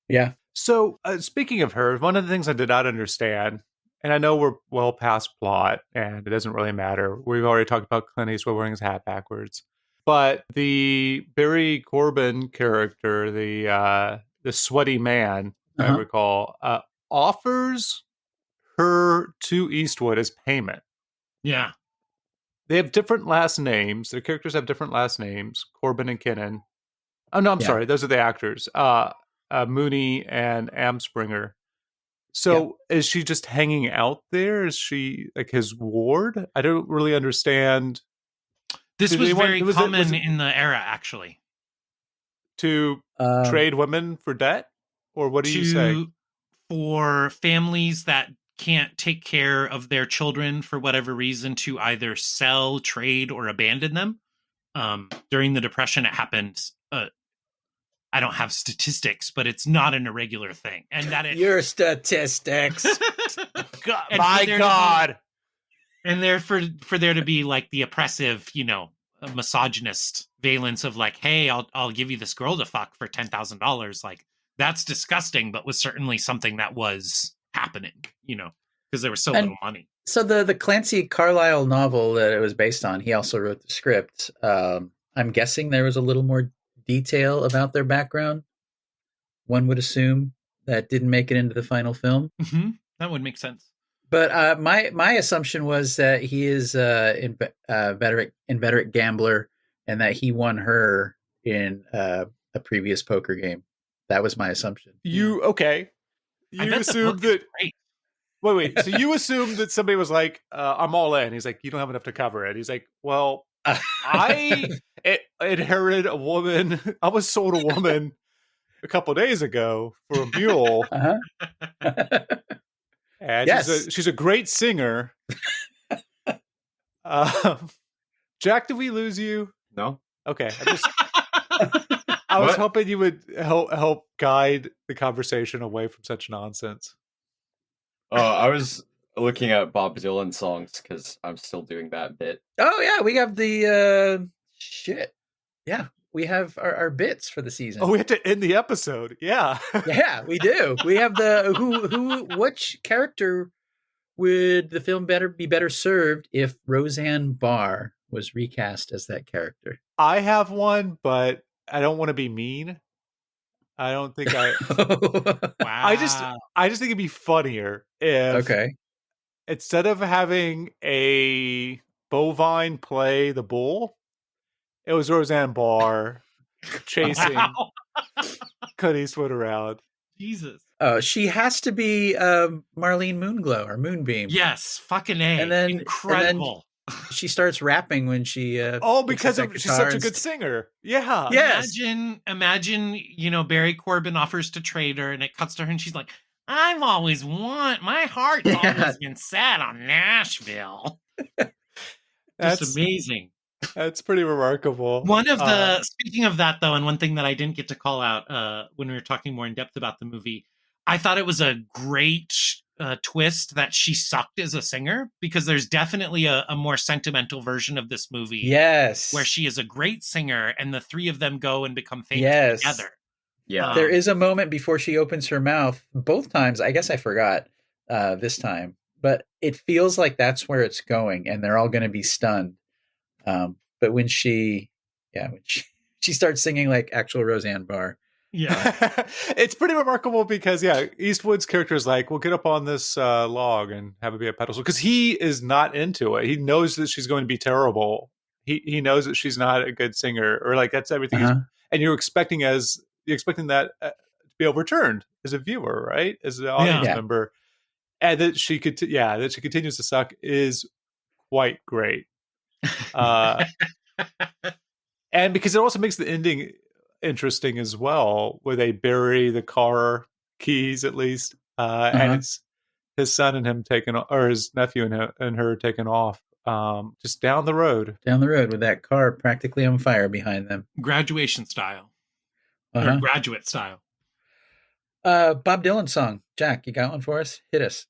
Yeah. So speaking of her, one of the things I did not understand, and I know we're well past plot and it doesn't really matter, we've already talked about Clint Eastwood wearing his hat backwards, but the Barry Corbin character, the sweaty man, I recall, offers her to Eastwood as payment. Yeah. They have different last names. Their characters have different last names, Corbin and Kinnan. Oh, no, I'm sorry. Those are the actors, Mooney and Amspringer. So is she just hanging out there? Is she like his ward? I don't really understand. This was very common in the era, actually. To trade women for debt? Or what do you say? For families that can't take care of their children for whatever reason, to either sell, trade, or abandon them. During the Depression, it happened. I don't have statistics, but it's not an irregular thing. And that your statistics. God, my God. And there for there to be like the oppressive, a misogynist valence of like, hey, I'll give you this girl to fuck for $10,000. Like, that's disgusting, but was certainly something that was happening, because there was so little money. So the Clancy Carlile novel that it was based on, he also wrote the script. I'm guessing there was a little more detail about their background. One would assume that didn't make it into the final film. Mm-hmm. That would make sense. But my assumption was that he is inveterate gambler, and that he won her in a previous poker game. That was my assumption. Okay? I You bet the assumed book is that. great. Wait. So you assumed that somebody was like, "I'm all in." He's like, "You don't have enough to cover it." He's like, "Well, I inherited a woman. I was sold a woman a couple days ago for a mule, Uh-huh. and Yes. she's a great singer." Jack, did we lose you? No? Okay, I was What? hoping you would help guide the conversation away from such nonsense. I was looking at Bob Dylan songs because I'm still doing that bit. Oh yeah, we have the shit. Yeah, we have our bits for the season. Oh, we have to end the episode. Yeah. Yeah, we do. We have the which character would the film be better served if Roseanne Barr was recast as that character? I have one, but I don't want to be mean. I don't think I. Wow. I just think it'd be funnier if Okay. instead of having a bovine play the bull, it was Roseanne Barr chasing Wow. Clint Eastwood around. Jesus. Oh, she has to be Marlene Moonglow or Moonbeam. Yes, fucking A. And then- Incredible. She starts rapping when she Because picks up that she's such a guitar good singer. Yeah. Yes. Imagine, Barry Corbin offers to trade her and it cuts to her and she's like, my heart's Yeah. always been set on Nashville. Just That's amazing. That's pretty remarkable. One of the, speaking of that though, and one thing that I didn't get to call out when we were talking more in depth about the movie, I thought it was a great twist that she sucked as a singer, because there's definitely a more sentimental version of this movie. Yes. Where she is a great singer and the three of them go and become famous Yes. together. Yeah. There is a moment before she opens her mouth. Both times, I guess I forgot this time, but it feels like that's where it's going, and they're all going to be stunned. But when she starts singing like actual Roseanne Barr. Yeah. It's pretty remarkable because, Eastwood's character is like, we'll get up on this log and have it be a pedestal, because he is not into it. He knows that she's going to be terrible. He knows that she's not a good singer, or like that's everything. And you're expecting that to be overturned as a viewer, right? As an audience member. And that she continues to suck is quite great. And because it also makes the ending interesting as well, where they bury the car keys, at least, and it's his son and him or his nephew and her taken off, just down the road with that car practically on fire behind them. Graduation style. Or graduate style. Bob Dylan song. Jack, you got one for us? Hit us.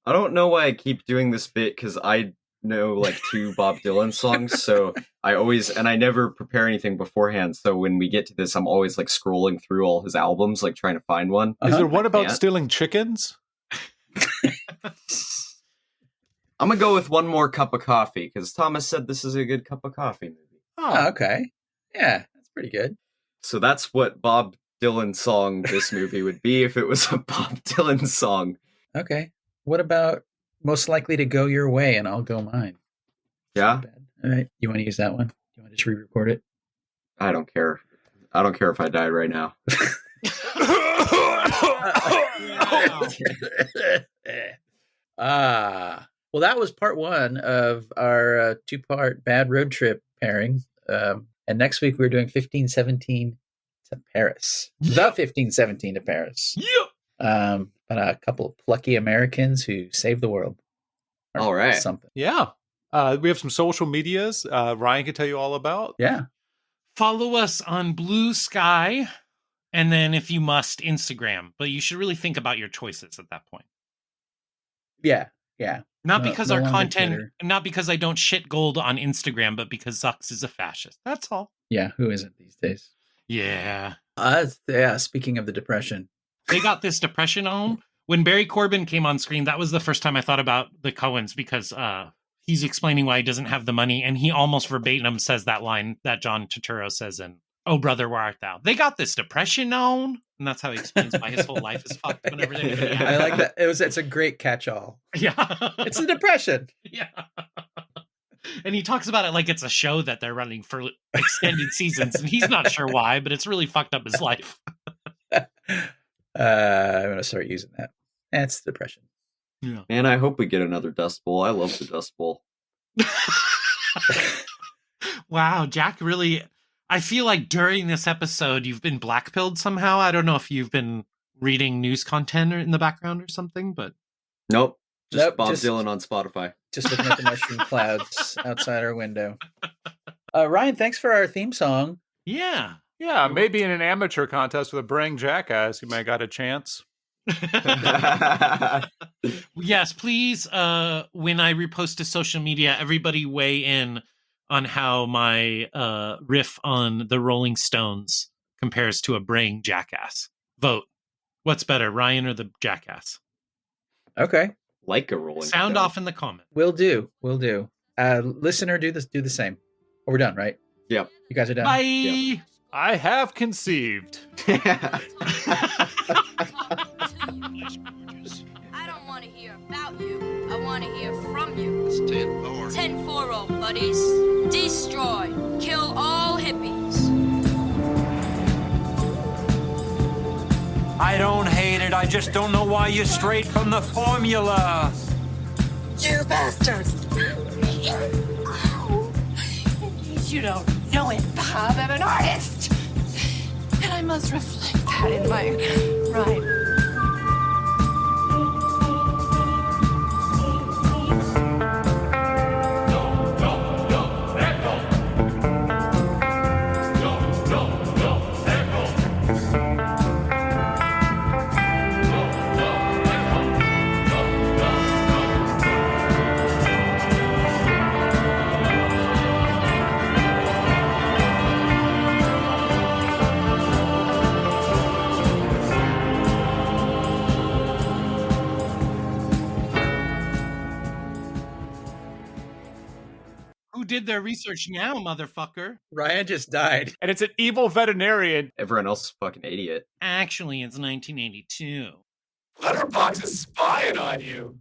I don't know why I keep doing this bit, because I know like 2 Bob Dylan songs, so I never prepare anything beforehand, so when we get to this, I'm always like scrolling through all his albums, like trying to find one. Is there one about stealing chickens? I'm gonna go with One More Cup of Coffee, because Thomas said this is a good cup of coffee movie. Oh, okay. Yeah, that's pretty good. So that's what Bob Dylan song this movie would be if it was a Bob Dylan song. Okay. What about Most Likely to Go Your Way and I'll Go Mine? Yeah. All right. You want to use that one? You want to just re-record it? I don't care. I don't care if I died right now. Well, that was part 1 of our 2-part bad road trip pairing. And next week we're doing 1517 to Paris. The 1517 to Paris. Yep. But a couple of plucky Americans who saved the world. Or all right. Something. Yeah. We have some social medias Ryan can tell you all about. Yeah. Follow us on Blue Sky, and then if you must, Instagram. But you should really think about your choices at that point. Yeah. Yeah. Not because no our longer content, Twitter. not because I don't shit gold on Instagram, but because Zucks is a fascist. That's all. Yeah. Who isn't these days? Yeah. Speaking of the Depression. They got this depression on. When Barry Corbin came on screen, that was the first time I thought about the Coens, because he's explaining why he doesn't have the money, and he almost verbatim says that line that John Turturro says in Oh, brother, where art thou? They got this depression on, and that's how he explains why his whole life is fucked whenever they really I like that. It's a great catch-all. Yeah. It's the depression. Yeah. And he talks about it like it's a show that they're running for extended seasons, and he's not sure why, but it's really fucked up his life. I'm gonna start using that. That's depression. Yeah. Man, I hope we get another Dust Bowl. I love the Dust Bowl. Wow, Jack really... I feel like during this episode, you've been blackpilled somehow. I don't know if you've been reading news content in the background or something, but... Nope. Nope, Bob just- Dylan on Spotify. Just looking at the mushroom clouds outside our window. Ryan, thanks for our theme song. Yeah. Yeah, maybe in an amateur contest with a braying jackass, you might got a chance. Yes, please, when I repost to social media, everybody weigh in on how my riff on the Rolling Stones compares to a braying jackass. Vote. What's better, Ryan or the jackass? Okay. Like a Rolling Sound Stone. off in the comment. Will do. Listener, do the same. Oh, we're done, right? Yep. You guys are done? Bye! Yep. I have conceived. I don't want to hear about you. I want to hear from you. It's 10-4. 10-4, buddies. Destroy. Kill all hippies. I don't hate it. I just don't know why you strayed from the formula. You bastards! You don't know it, Bob. I'm an artist. And I must reflect that in my rhyme. Who did their research now, motherfucker? Ryan just died. And it's an evil veterinarian. Everyone else is a fucking idiot. Actually, it's 1982. Letterbox is spying on you.